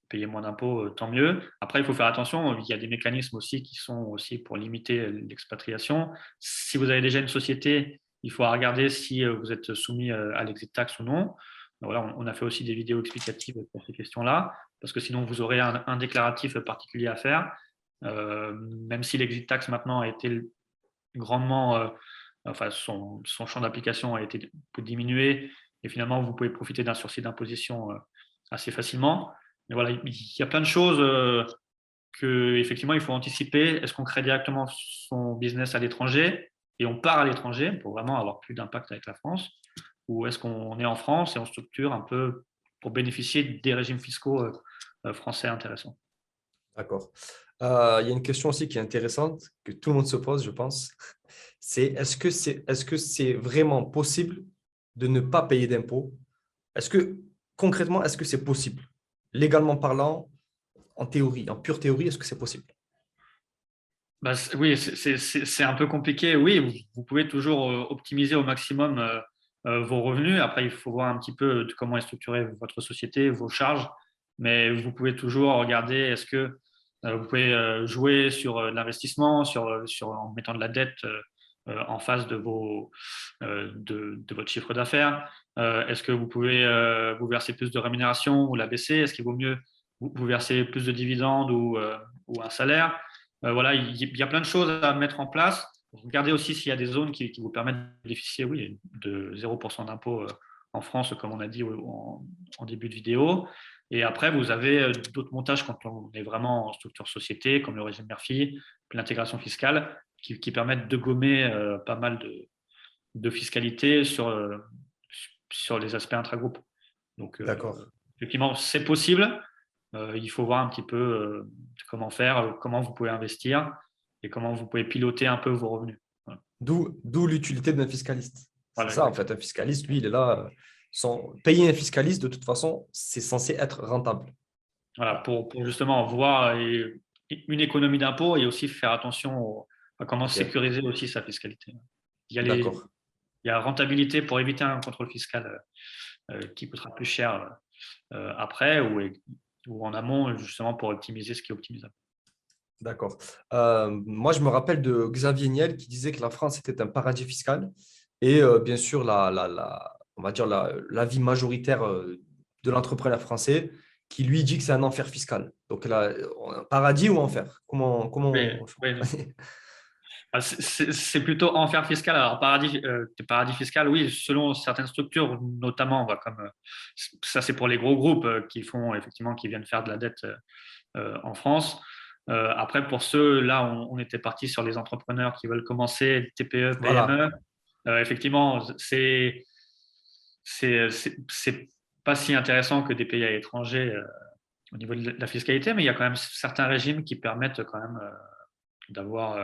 payer moins d'impôts, tant mieux. Après, il faut faire attention. Il y a des mécanismes aussi qui sont aussi pour limiter l'expatriation. Si vous avez déjà une société, il faut regarder si vous êtes soumis à l'exit tax ou non. Donc voilà, on a fait aussi des vidéos explicatives pour ces questions-là, parce que sinon, vous aurez un déclaratif particulier à faire. Même si l'exit tax maintenant a été grandement, enfin, son champ d'application a été diminué et finalement, vous pouvez profiter d'un sursis d'imposition assez facilement. Mais voilà, il y a plein de choses que effectivement il faut anticiper. Est-ce qu'on crée directement son business à l'étranger et on part à l'étranger pour vraiment avoir plus d'impact avec la France, ou est-ce qu'on est en France et on structure un peu pour bénéficier des régimes fiscaux français intéressants? D'accord. Il y a une question aussi qui est intéressante, que tout le monde se pose, je pense. C'est est-ce que c'est vraiment possible de ne pas payer d'impôts? Est-ce que concrètement, est-ce que c'est possible? Légalement parlant, en théorie, en pure théorie, est-ce que c'est possible? Oui, c'est un peu compliqué. Oui, vous pouvez toujours optimiser au maximum vos revenus. Après, il faut voir un petit peu comment est structurée votre société, vos charges. Mais vous pouvez toujours regarder, est-ce que vous pouvez jouer sur l'investissement, en mettant de la dette en face de votre chiffre d'affaires. Est-ce que vous pouvez vous verser plus de rémunération ou la baisser? Est-ce qu'il vaut mieux vous verser plus de dividendes ou un salaire? Voilà, il y a plein de choses à mettre en place. Regardez aussi s'il y a des zones qui vous permettent de bénéficier, oui, de 0% d'impôt en France, comme on a dit en début de vidéo. Et après, vous avez d'autres montages quand on est vraiment en structure société, comme le régime Murphy, puis l'intégration fiscale, qui permettent de gommer pas mal de fiscalité sur les aspects intragroupes. Donc, D'accord. effectivement, c'est possible. Il faut voir un petit peu comment faire, comment vous pouvez investir et comment vous pouvez piloter un peu vos revenus. Voilà, D'où l'utilité d'un fiscaliste. C'est voilà, ça, en fait, exactement. un fiscaliste, lui, il est là. Payer un fiscaliste, de toute façon, c'est censé être rentable. Voilà, Voilà. pour justement voir une économie d'impôt et aussi faire attention à comment OK. sécuriser aussi sa fiscalité. D'accord. Il y a rentabilité pour éviter un contrôle fiscal qui coûtera plus cher après ou en amont, justement pour optimiser ce qui est optimisable. D'accord. Moi, je me rappelle de Xavier Niel qui disait que la France était un paradis fiscal. Et bien sûr, on va dire l'avis majoritaire de l'entrepreneur français qui lui dit que c'est un enfer fiscal. Donc là, un paradis ou enfer? Oui, oui. Ah, c'est plutôt enfer fiscal. Alors, paradis fiscal, oui, selon certaines structures, notamment, comme ça, c'est pour les gros groupes qui viennent faire de la dette en France. Après, pour ceux, là, on était parti sur les entrepreneurs qui veulent commencer, TPE, Voilà. PME. Effectivement, c'est pas si intéressant que des pays à l'étranger au niveau de la fiscalité, mais il y a quand même certains régimes qui permettent quand même d'avoir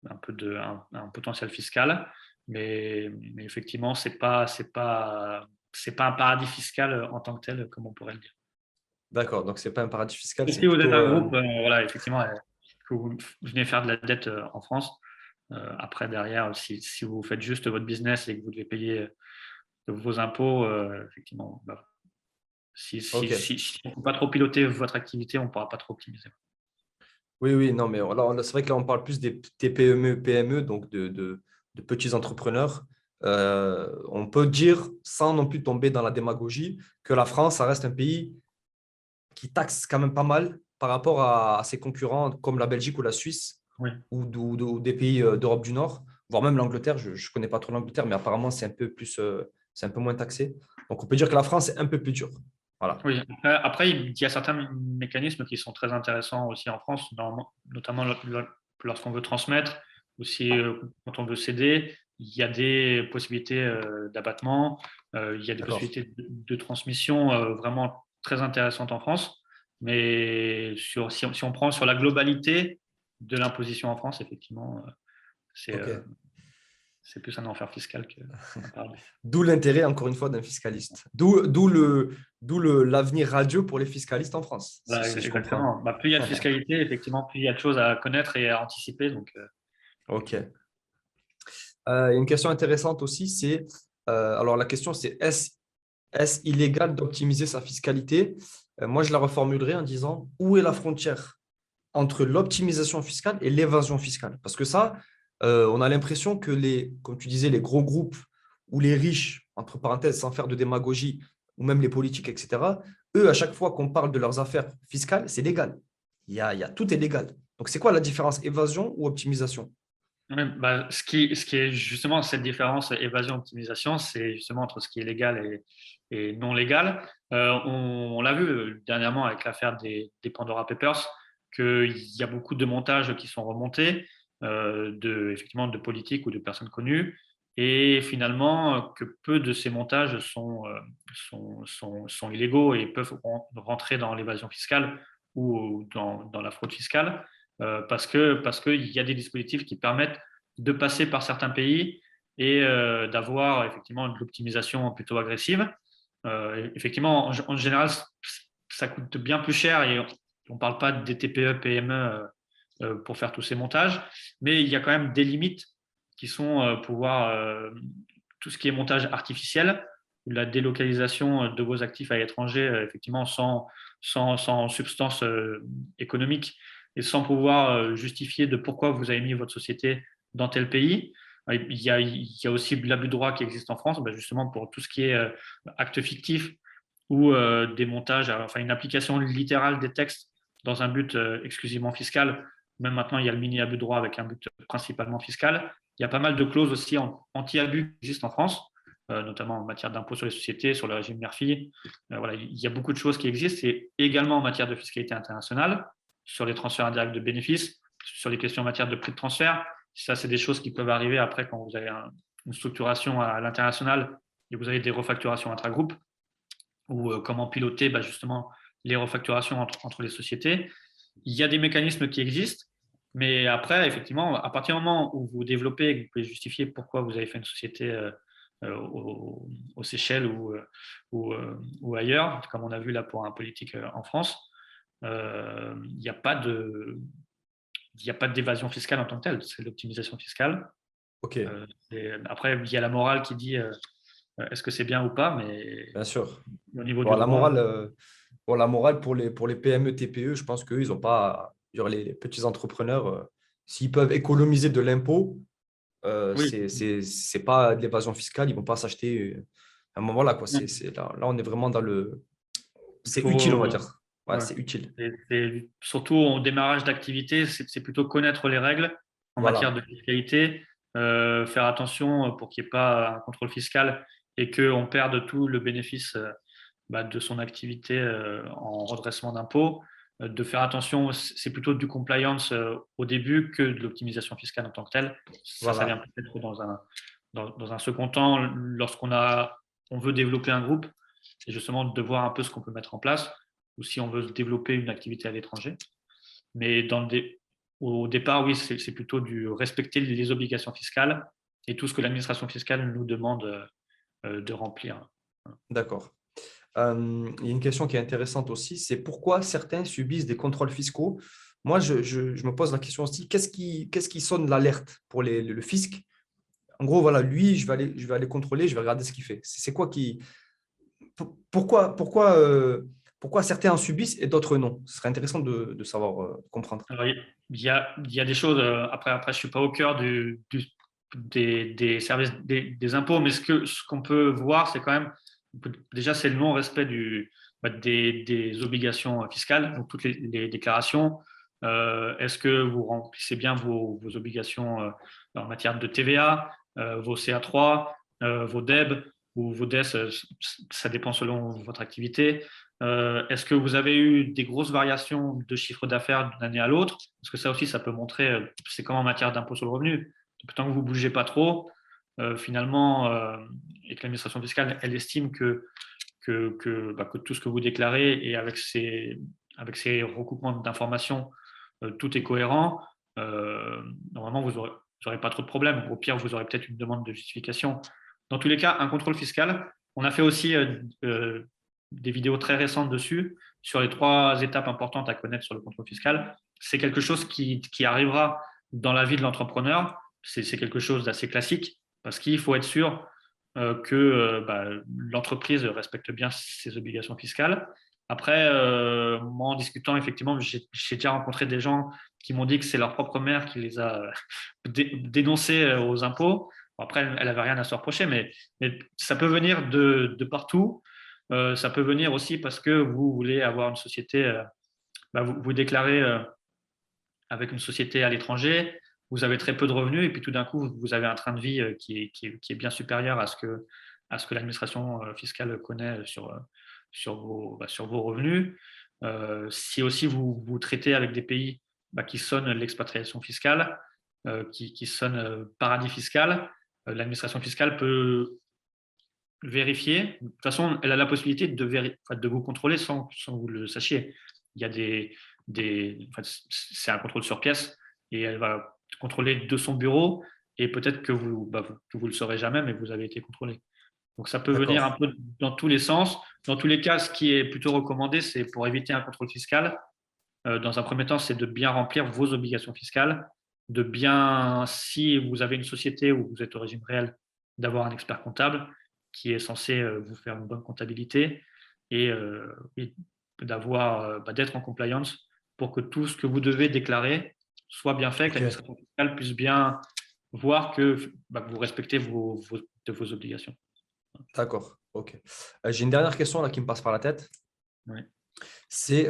un potentiel fiscal, mais effectivement, c'est pas un paradis fiscal en tant que tel, comme on pourrait le dire. D'accord. Donc, ce n'est pas un paradis fiscal, Et c'est si vous êtes plutôt… un groupe, voilà, effectivement, que vous venez faire de la dette en France, après, derrière, si vous faites juste votre business et que vous devez payer vos impôts, effectivement, bah, Si Ok. on ne peut pas trop piloter votre activité, on ne pourra pas trop optimiser. Oui, oui, non, mais là, c'est vrai que là, on parle plus des PME, donc de petits entrepreneurs. On peut dire, sans non plus tomber dans la démagogie, que la France, ça reste un pays qui taxe quand même pas mal par rapport à ses concurrents comme la Belgique ou la Suisse Oui, ou des pays d'Europe du Nord, voire même l'Angleterre. Je ne connais pas trop l'Angleterre, mais apparemment, c'est un peu plus, c'est un peu moins taxé. Donc, on peut dire que la France est un peu plus dure. Voilà. oui. Après, il y a certains mécanismes qui sont très intéressants aussi en France, notamment lorsqu'on veut transmettre, aussi quand on veut céder. Il y a des possibilités d'abattement, il y a des D'accord. possibilités de transmission vraiment très intéressantes en France. Mais si on prend sur la globalité de l'imposition en France, effectivement, c'est OK. euh, c'est plus un enfer fiscal qu'un paradis. D'où l'intérêt, encore une fois, d'un fiscaliste. L'avenir radieux pour les fiscalistes en France, Voilà, si je comprends. exactement. Bah, plus il y a de fiscalité, effectivement, plus il y a de choses à connaître et à anticiper. Donc, OK. Il y a une question intéressante aussi, c'est, alors la question c'est, est-ce illégal d'optimiser sa fiscalité? Moi, je la reformulerai en disant, où est la frontière entre l'optimisation fiscale et l'évasion fiscale? Parce que ça, on a l'impression que comme tu disais, les gros groupes ou les riches, entre parenthèses, sans faire de démagogie, ou même les politiques, etc., eux, à chaque fois qu'on parle de leurs affaires fiscales, c'est légal. Tout est légal. Donc, c'est quoi la différence, évasion ou optimisation? ouais, bah, ce qui est justement cette différence évasion-optimisation, c'est justement entre ce qui est légal et non légal. On l'a vu dernièrement avec l'affaire des Pandora Papers, qu'il y a beaucoup de montages qui sont remontés, effectivement, de politiques ou de personnes connues, et finalement que peu de ces montages sont illégaux et peuvent rentrer dans l'évasion fiscale ou dans la fraude fiscale. Parce qu'il y a des dispositifs qui permettent de passer par certains pays et d'avoir effectivement de l'optimisation plutôt agressive. Effectivement, en général, ça coûte bien plus cher et on ne parle pas des TPE, PME pour faire tous ces montages, mais il y a quand même des limites qui sont pouvoir tout ce qui est montage artificiel, la délocalisation de vos actifs à l'étranger, effectivement, sans substance économique et sans pouvoir justifier de pourquoi vous avez mis votre société dans tel pays. Il y a aussi l'abus de droit qui existe en France, justement pour tout ce qui est acte fictif ou des montages, enfin une application littérale des textes dans un but exclusivement fiscal. Même maintenant, il y a le mini-abus de droit avec un but principalement fiscal. Il y a pas mal de clauses aussi anti-abus qui existent en France, notamment en matière d'impôt sur les sociétés, sur le régime mère-fille. Voilà, il y a beaucoup de choses qui existent et également en matière de fiscalité internationale, sur les transferts indirects de bénéfices, sur les questions en matière de prix de transfert. Ça, c'est des choses qui peuvent arriver après quand vous avez une structuration à l'international et vous avez des refacturations intra-groupes ou comment piloter justement les refacturations entre les sociétés. Il y a des mécanismes qui existent, mais après, effectivement, à partir du moment où vous développez et que vous pouvez justifier pourquoi vous avez fait une société aux Seychelles ou ailleurs, comme on a vu là pour un politique en France, il n'y a pas d'évasion fiscale en tant que telle, c'est l'optimisation fiscale. OK, Après, il y a la morale qui dit est-ce que c'est bien ou pas, mais bien sûr. au niveau Bon, du droit, la morale pour les PME, TPE, je pense qu'eux, ils n'ont pas, genre les petits entrepreneurs, s'ils peuvent économiser de l'impôt, oui. c'est pas de l'évasion fiscale, ils ne vont pas s'acheter un moment là, quoi. Là, on est vraiment dans le. Il C'est utile, on va faut, dire. Ouais, ouais. c'est utile. Surtout au démarrage d'activité, c'est plutôt connaître les règles en matière Voilà. de fiscalité, faire attention pour qu'il n'y ait pas un contrôle fiscal et qu'on perde tout le bénéfice de son activité en redressement d'impôts. De faire attention, c'est plutôt du compliance au début que de l'optimisation fiscale en tant que telle. Ça vient Voilà. peut-être dans un second temps, on veut développer un groupe, c'est justement de voir un peu ce qu'on peut mettre en place ou si on veut développer une activité à l'étranger. Mais au départ, oui, c'est plutôt du respecter les obligations fiscales et tout ce que l'administration fiscale nous demande de remplir. D'accord. Il y a une question qui est intéressante aussi, c'est pourquoi certains subissent des contrôles fiscaux. Moi, je me pose la question aussi, qu'est-ce qui sonne l'alerte pour le fisc? En gros, voilà, lui, je vais aller contrôler, je vais regarder ce qu'il fait. C'est quoi qui. pourquoi certains en subissent et d'autres non? Ce serait intéressant de savoir comprendre. Alors, il y a des choses, après, je ne suis pas au cœur des services des impôts, mais ce qu'on peut voir, c'est quand même, déjà, c'est le non-respect des obligations fiscales, donc toutes les déclarations. Est-ce que vous remplissez bien vos obligations en matière de TVA, vos CA3, vos DEB ou vos DES, ça dépend selon votre activité. Est-ce que vous avez eu des grosses variations de chiffre d'affaires d'une année à l'autre? Parce que ça aussi, ça peut montrer, c'est comme en matière d'impôt sur le revenu. Tant que vous ne bougez pas trop, finalement, et que l'administration fiscale, elle estime que tout ce que vous déclarez et avec ces recoupements d'informations, tout est cohérent, normalement, vous n'aurez pas trop de problèmes. Au pire, vous aurez peut-être une demande de justification. Dans tous les cas, un contrôle fiscal. On a fait aussi des vidéos très récentes dessus, sur les 3 étapes importantes à connaître sur le contrôle fiscal. C'est quelque chose qui arrivera dans la vie de l'entrepreneur. C'est quelque chose d'assez classique parce qu'il faut être sûr que l'entreprise respecte bien ses obligations fiscales. Après, moi, en discutant, effectivement, j'ai déjà rencontré des gens qui m'ont dit que c'est leur propre mère qui les a dénoncés aux impôts. Bon, après, elle n'avait rien à se reprocher, mais ça peut venir de partout. Ça peut venir aussi parce que vous voulez avoir une société, vous déclarez avec une société à l'étranger, vous avez très peu de revenus et puis tout d'un coup, vous avez un train de vie qui est bien supérieur à ce que l'administration fiscale connaît sur vos revenus. Si aussi vous traitez avec des pays qui sonnent l'expatriation fiscale, qui sonnent paradis fiscal, l'administration fiscale peut vérifier. De toute façon, elle a la possibilité de vous contrôler sans que vous le sachiez. Il y a c'est un contrôle sur pièce et elle va contrôler de son bureau et peut-être que vous le saurez jamais, mais vous avez été contrôlé. Donc, ça peut venir un D'accord. peu dans tous les sens. Dans tous les cas, ce qui est plutôt recommandé, c'est pour éviter un contrôle fiscal, dans un premier temps, c'est de bien remplir vos obligations fiscales, si vous avez une société où vous êtes au régime réel, d'avoir un expert comptable qui est censé vous faire une bonne comptabilité et d'être en compliance pour que tout ce que vous devez déclarer soit bien fait, que Ok, l'administration fiscale puisse bien voir que vous respectez vos obligations. d'accord. Ok. J'ai une dernière question là qui me passe par la tête. Oui. C'est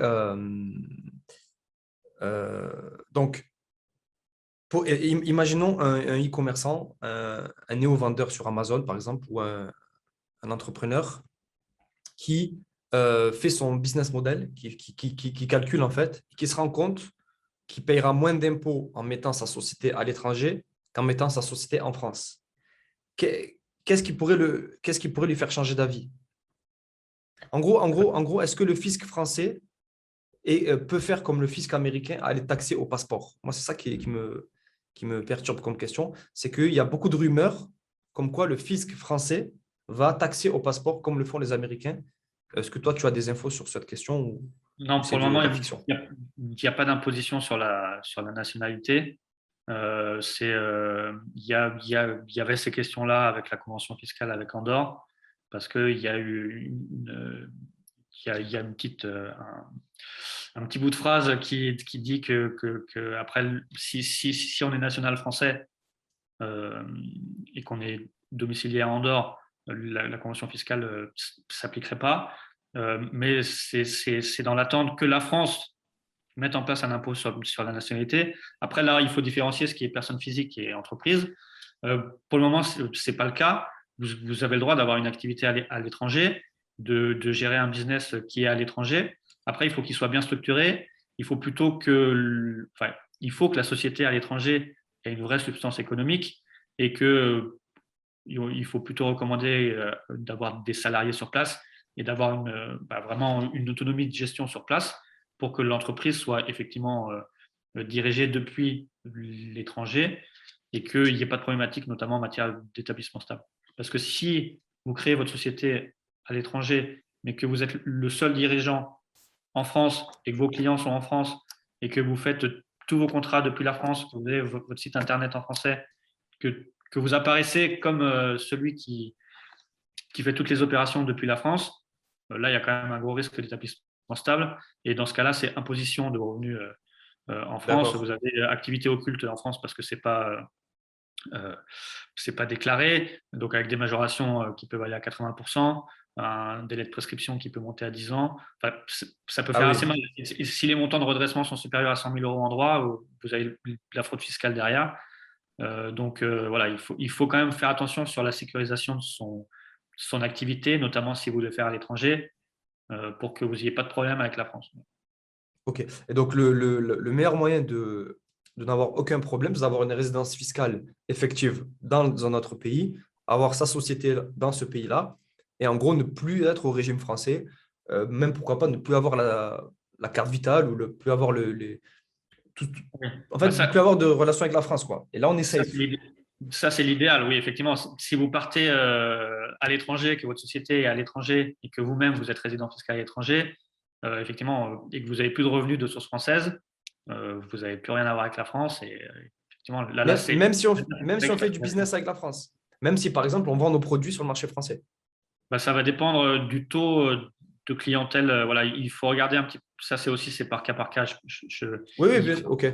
donc, imaginons un e-commerçant, un néo-vendeur sur Amazon, par exemple, ou un entrepreneur qui fait son business model, qui calcule en fait, qui se rend compte qu'il payera moins d'impôts en mettant sa société à l'étranger qu'en mettant sa société en France. Qu'est-ce qui pourrait lui faire changer d'avis? En gros, est-ce que le fisc français peut faire comme le fisc américain, aller taxer au passeport? Moi, c'est ça qui me perturbe comme question. C'est qu'il y a beaucoup de rumeurs comme quoi le fisc français va taxer au passeport comme le font les Américains. Est-ce que toi, tu as des infos sur cette question ou Non, c'est pour le de moment, la fiction? il n'y a pas d'imposition sur la nationalité. Il y avait ces questions-là avec la convention fiscale avec Andorre, parce qu'il y a eu il y a une petite, un petit bout de phrase qui dit que après, si on est national français et qu'on est domicilié à Andorre, la convention fiscale ne s'appliquerait pas. Mais c'est dans l'attente que la France mette en place un impôt sur la nationalité. Après, là, il faut différencier ce qui est personne physique et entreprise. Pour le moment, ce n'est pas le cas. Vous avez le droit d'avoir une activité à l'étranger, de gérer un business qui est à l'étranger. Après, il faut qu'il soit bien structuré. Il faut il faut que la société à l'étranger ait une vraie substance économique et que il faut plutôt recommander d'avoir des salariés sur place et d'avoir vraiment une autonomie de gestion sur place pour que l'entreprise soit effectivement dirigée depuis l'étranger et qu'il n'y ait pas de problématique, notamment en matière d'établissement stable. Parce que si vous créez votre société à l'étranger, mais que vous êtes le seul dirigeant en France et que vos clients sont en France et que vous faites tous vos contrats depuis la France, que vous avez votre site internet en français, que vous apparaissez comme celui qui fait toutes les opérations depuis la France, là, il y a quand même un gros risque d'établissement stable. Et dans ce cas-là, c'est imposition de revenus en France. D'accord. Vous avez activité occulte en France parce que c'est pas déclaré, donc avec des majorations qui peuvent aller à 80%, un délai de prescription qui peut monter à 10 ans. Enfin, ça peut Ah faire assez oui, mal. Et si les montants de redressement sont supérieurs à 100 000 euros en droit, vous avez de la fraude fiscale derrière. Donc voilà, il faut quand même faire attention sur la sécurisation de son activité, notamment si vous le faites à l'étranger, pour que vous n'ayez pas de problème avec la France. ok. Et donc, le meilleur moyen de n'avoir aucun problème, c'est d'avoir une résidence fiscale effective dans un autre pays, avoir sa société dans ce pays-là, et en gros, ne plus être au régime français, même pourquoi pas ne plus avoir la carte vitale ou ne plus avoir tout- Oui. en fait, Bah, ne plus avoir de relation avec la France, quoi. Et là, on est ça, safe. ça, c'est l'idéal, oui, effectivement. Si vous partez à l'étranger, que votre société est à l'étranger et que vous-même, vous êtes résident fiscal à l'étranger, effectivement, et que vous n'avez plus de revenus de source française, vous n'avez plus rien à voir avec la France. Et effectivement, là Même, c'est même si on fait du business avec la France, même si, par exemple, on vend nos produits sur le marché français. bah, ça va dépendre du taux de clientèle. Voilà, il faut regarder un petit peu. Ça, c'est par cas par cas. Oui, oui, Il ok.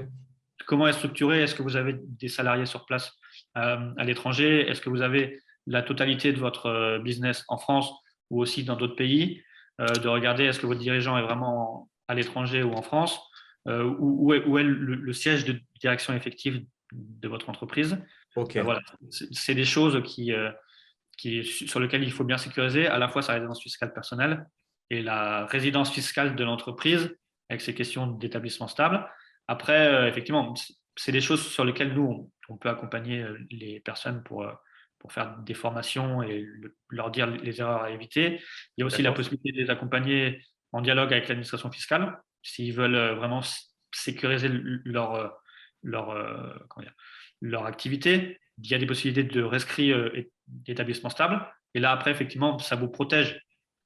Comment est structuré? Est-ce que vous avez des salariés sur place à l'étranger? Est-ce que vous avez la totalité de votre business en France ou aussi dans d'autres pays? De regarder est-ce que votre dirigeant est vraiment à l'étranger ou en France? Où est le siège de direction effective de votre entreprise? Ok, Voilà, c'est des choses sur lesquelles il faut bien sécuriser à la fois sa résidence fiscale personnelle et la résidence fiscale de l'entreprise avec ces questions d'établissement stable. Après, effectivement, c'est des choses sur lesquelles nous, on peut accompagner les personnes pour faire des formations et leur dire les erreurs à éviter. Il y a aussi la d'accord. possibilité de les accompagner en dialogue avec l'administration fiscale s'ils veulent vraiment sécuriser leur, comment dire, leur activité. Il y a des possibilités de rescrit d'établissement stable. Et là, après, effectivement, ça vous protège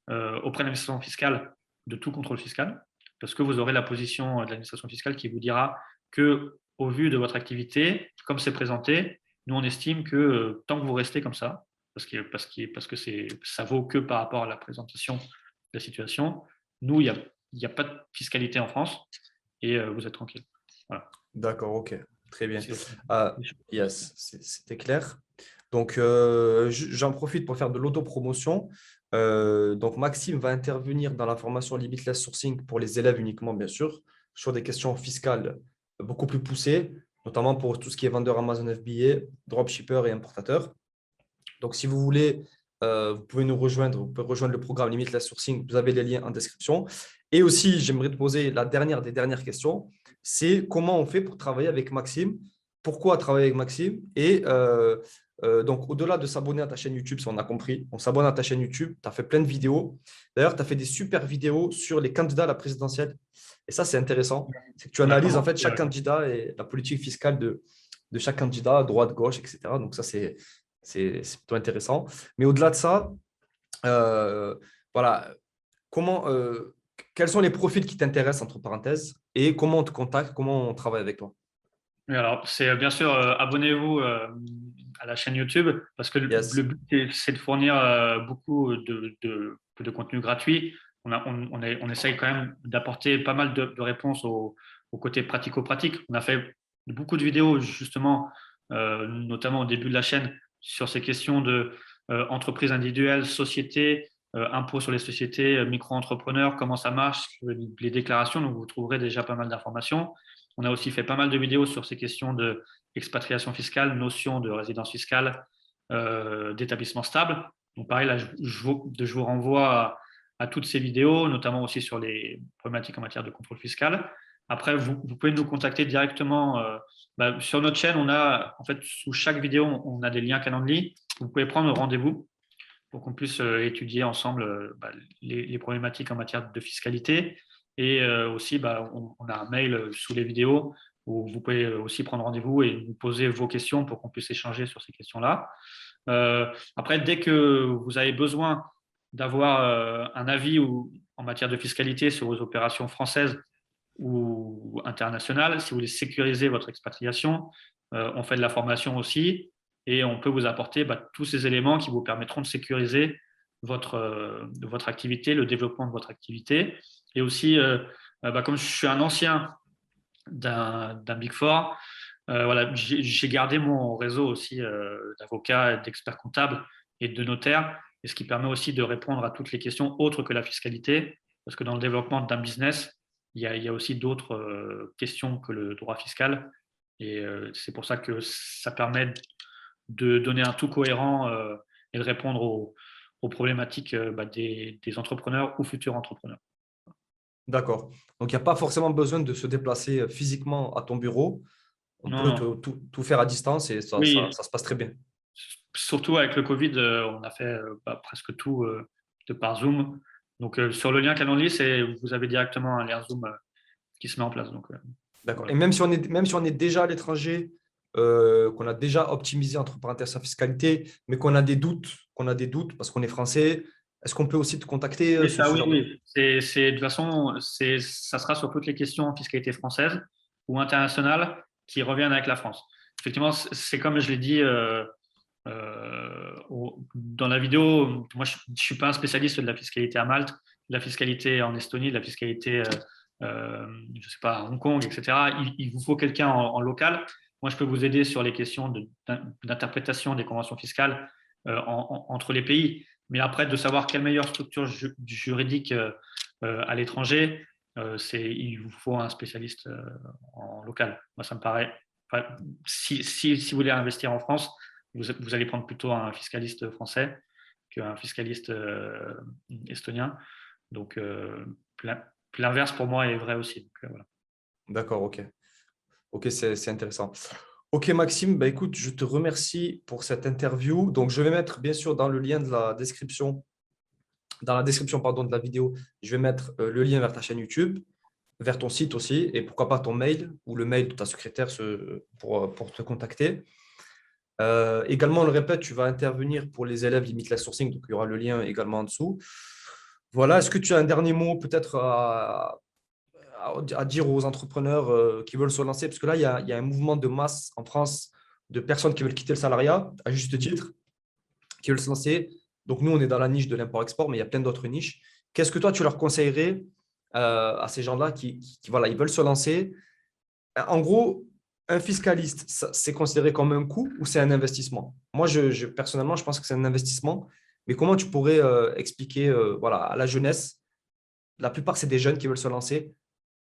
auprès de l'administration fiscale de tout contrôle fiscal, parce que vous aurez la position de l'administration fiscale qui vous dira que, au vu de votre activité, comme c'est présenté, nous on estime que tant que vous restez comme ça, parce que ça vaut que par rapport à la présentation de la situation, nous, il n'y a pas de fiscalité en France et vous êtes tranquille. Voilà. D'accord, ok. Très bien. C'est Ah, yes, c'était clair. Donc, j'en profite pour faire de l'autopromotion. Donc, Maxime va intervenir dans la formation Limitless Sourcing pour les élèves uniquement, bien sûr, sur des questions fiscales beaucoup plus poussées, notamment pour tout ce qui est vendeur Amazon FBA, dropshipper et importateur. Donc, si vous voulez, vous pouvez nous rejoindre, vous pouvez rejoindre le programme Limitless Sourcing, vous avez les liens en description. Et aussi, j'aimerais te poser la dernière des dernières questions, c'est comment on fait pour travailler avec Maxime, pourquoi travailler avec Maxime et donc, au-delà de s'abonner à ta chaîne YouTube, si on a compris, on s'abonne à ta chaîne YouTube, tu as fait plein de vidéos. D'ailleurs, tu as fait des super vidéos sur les candidats à la présidentielle. Et ça, c'est intéressant. C'est que tu On a analyses en commencé, fait chaque candidat et la politique fiscale de chaque candidat, droite, gauche, etc. Donc, ça, c'est plutôt intéressant. Mais au-delà de ça, euh, voilà, comment, quels sont les profils qui t'intéressent, entre parenthèses, et comment on te contacte, comment on travaille avec toi? oui, alors, c'est bien sûr, abonnez-vous à la chaîne YouTube parce que le Yes, but, c'est de fournir beaucoup de contenu gratuit. On essaye quand même d'apporter pas mal de réponses au côté pratico-pratique. On a fait beaucoup de vidéos, justement, notamment au début de la chaîne, sur ces questions de entreprise individuelle, société, impôts sur les sociétés, micro-entrepreneurs, comment ça marche, les déclarations. Donc, vous trouverez déjà pas mal d'informations. On a aussi fait pas mal de vidéos sur ces questions d'expatriation fiscale, notion de résidence fiscale, d'établissement stable. Donc pareil, là, je vous renvoie à toutes ces vidéos, notamment aussi sur les problématiques en matière de contrôle fiscal. Après, vous pouvez nous contacter directement. Sur notre chaîne, on a, en fait, sous chaque vidéo, on a des liens Calendly. Vous pouvez prendre rendez-vous pour qu'on puisse étudier ensemble les problématiques en matière de fiscalité. Et aussi, on a un mail sous les vidéos où vous pouvez aussi prendre rendez-vous et nous poser vos questions pour qu'on puisse échanger sur ces questions-là. Après, dès que vous avez besoin d'avoir un avis en matière de fiscalité sur vos opérations françaises ou internationales, si vous voulez sécuriser votre expatriation, on fait de la formation aussi et on peut vous apporter tous ces éléments qui vous permettront de sécuriser votre activité, le développement de votre activité. Et aussi, comme je suis un ancien d'un Big Four, voilà, j'ai gardé mon réseau aussi d'avocats, d'experts comptables et de notaires, et ce qui permet aussi de répondre à toutes les questions autres que la fiscalité, parce que dans le développement d'un business, il y a aussi d'autres questions que le droit fiscal, et c'est pour ça que ça permet de donner un tout cohérent et de répondre aux problématiques des entrepreneurs ou futurs entrepreneurs. D'accord. Donc, il n'y a pas forcément besoin de se déplacer physiquement à ton bureau. On Non, peut non. tout faire à distance et Oui, ça se passe très bien. surtout avec le Covid, on a fait presque tout de par Zoom. Donc, sur le lien Calendly, vous avez directement un lien Zoom qui se met en place. Donc, D'accord. Et voilà. même si on est déjà à l'étranger, qu'on a déjà optimisé entre parenthèses sa fiscalité, mais qu'on a des doutes parce qu'on est français, est-ce qu'on peut aussi te contacter Oui, sur ça, ce oui, genre de... oui. De toute façon, ça sera sur toutes les questions en fiscalité française ou internationale qui reviennent avec la France. Effectivement, c'est comme je l'ai dit dans la vidéo, moi je ne suis pas un spécialiste de la fiscalité à Malte, de la fiscalité en Estonie, de la fiscalité, je sais pas, à Hong Kong, etc. Il vous faut quelqu'un en local. Moi, je peux vous aider sur les questions d'interprétation des conventions fiscales entre les pays. Mais après, de savoir quelle meilleure structure juridique à l'étranger, il vous faut un spécialiste en local. Moi, ça me paraît. Enfin, si vous voulez investir en France, vous allez prendre plutôt un fiscaliste français qu'un fiscaliste estonien. Donc, l'inverse pour moi est vrai aussi. Donc, voilà. D'accord, ok. Ok, c'est intéressant. Ok, Maxime, bah, écoute, je te remercie pour cette interview. Donc, je vais mettre, bien sûr, dans le lien de la description, dans la description, pardon, de la vidéo, je vais mettre le lien vers ta chaîne YouTube, vers ton site aussi, et pourquoi pas ton mail ou le mail de ta secrétaire pour te contacter. Également, on le répète, tu vas intervenir pour les élèves Limitless Sourcing, donc il y aura le lien également en dessous. Voilà, est-ce que tu as un dernier mot peut-être à dire aux entrepreneurs qui veulent se lancer? Parce que là, il y a un mouvement de masse en France de personnes qui veulent quitter le salariat, à juste titre, qui veulent se lancer. Donc, nous, on est dans la niche de l'import-export, mais il y a plein d'autres niches. Qu'est-ce que toi, tu leur conseillerais à ces gens-là voilà, ils veulent se lancer? En gros, un fiscaliste, c'est considéré comme un coût ou c'est un investissement? Moi, personnellement, je pense que c'est un investissement. Mais comment tu pourrais expliquer voilà, à la jeunesse, la plupart, c'est des jeunes qui veulent se lancer,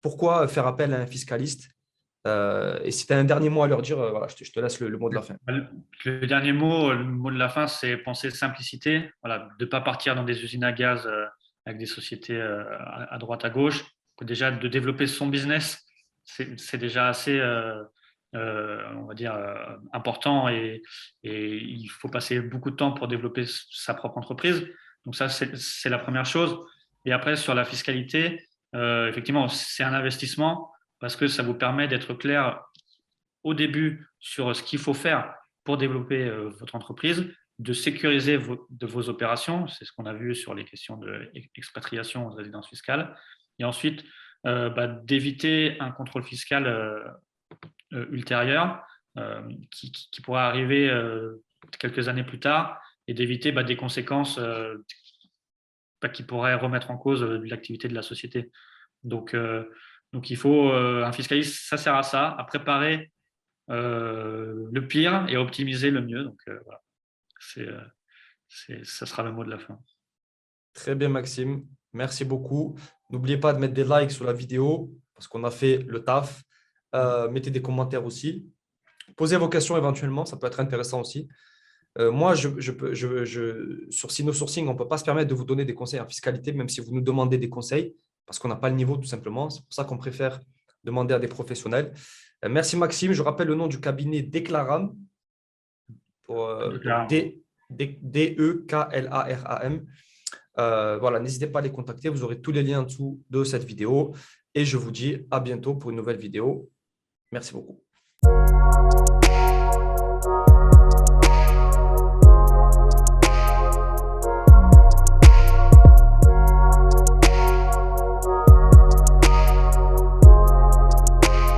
pourquoi faire appel à un fiscaliste? Et si tu as un dernier mot à leur dire, voilà, je te laisse le mot de la fin. Le dernier mot, le mot de la fin, c'est penser simplicité. Voilà, de ne pas partir dans des usines à gaz avec des sociétés à droite, à gauche. Déjà, de développer son business, c'est déjà assez, on va dire, important et il faut passer beaucoup de temps pour développer sa propre entreprise. Donc ça, c'est la première chose. Et après, sur la fiscalité, effectivement, c'est un investissement parce que ça vous permet d'être clair au début sur ce qu'il faut faire pour développer votre entreprise, de sécuriser vos opérations, c'est ce qu'on a vu sur les questions d'expatriation de résidence fiscale, et ensuite d'éviter un contrôle fiscal ultérieur qui pourrait arriver quelques années plus tard et d'éviter des conséquences qui pourraient remettre en cause l'activité de la société. Donc il faut un fiscaliste, ça sert à ça, à préparer le pire et optimiser le mieux. Donc voilà, ça sera le mot de la fin. Très bien, Maxime. Merci beaucoup. N'oubliez pas de mettre des likes sur la vidéo parce qu'on a fait le taf. Mettez des commentaires aussi. Posez vos questions éventuellement, ça peut être intéressant aussi. Moi, sur Sino Sourcing, on ne peut pas se permettre de vous donner des conseils en fiscalité, même si vous nous demandez des conseils, parce qu'on n'a pas le niveau tout simplement. C'est pour ça qu'on préfère demander à des professionnels. Merci Maxime. Je rappelle le nom du cabinet Declaram. Donc Deklam. Voilà, n'hésitez pas à les contacter. Vous aurez tous les liens en dessous de cette vidéo. Et je vous dis à bientôt pour une nouvelle vidéo. Merci beaucoup.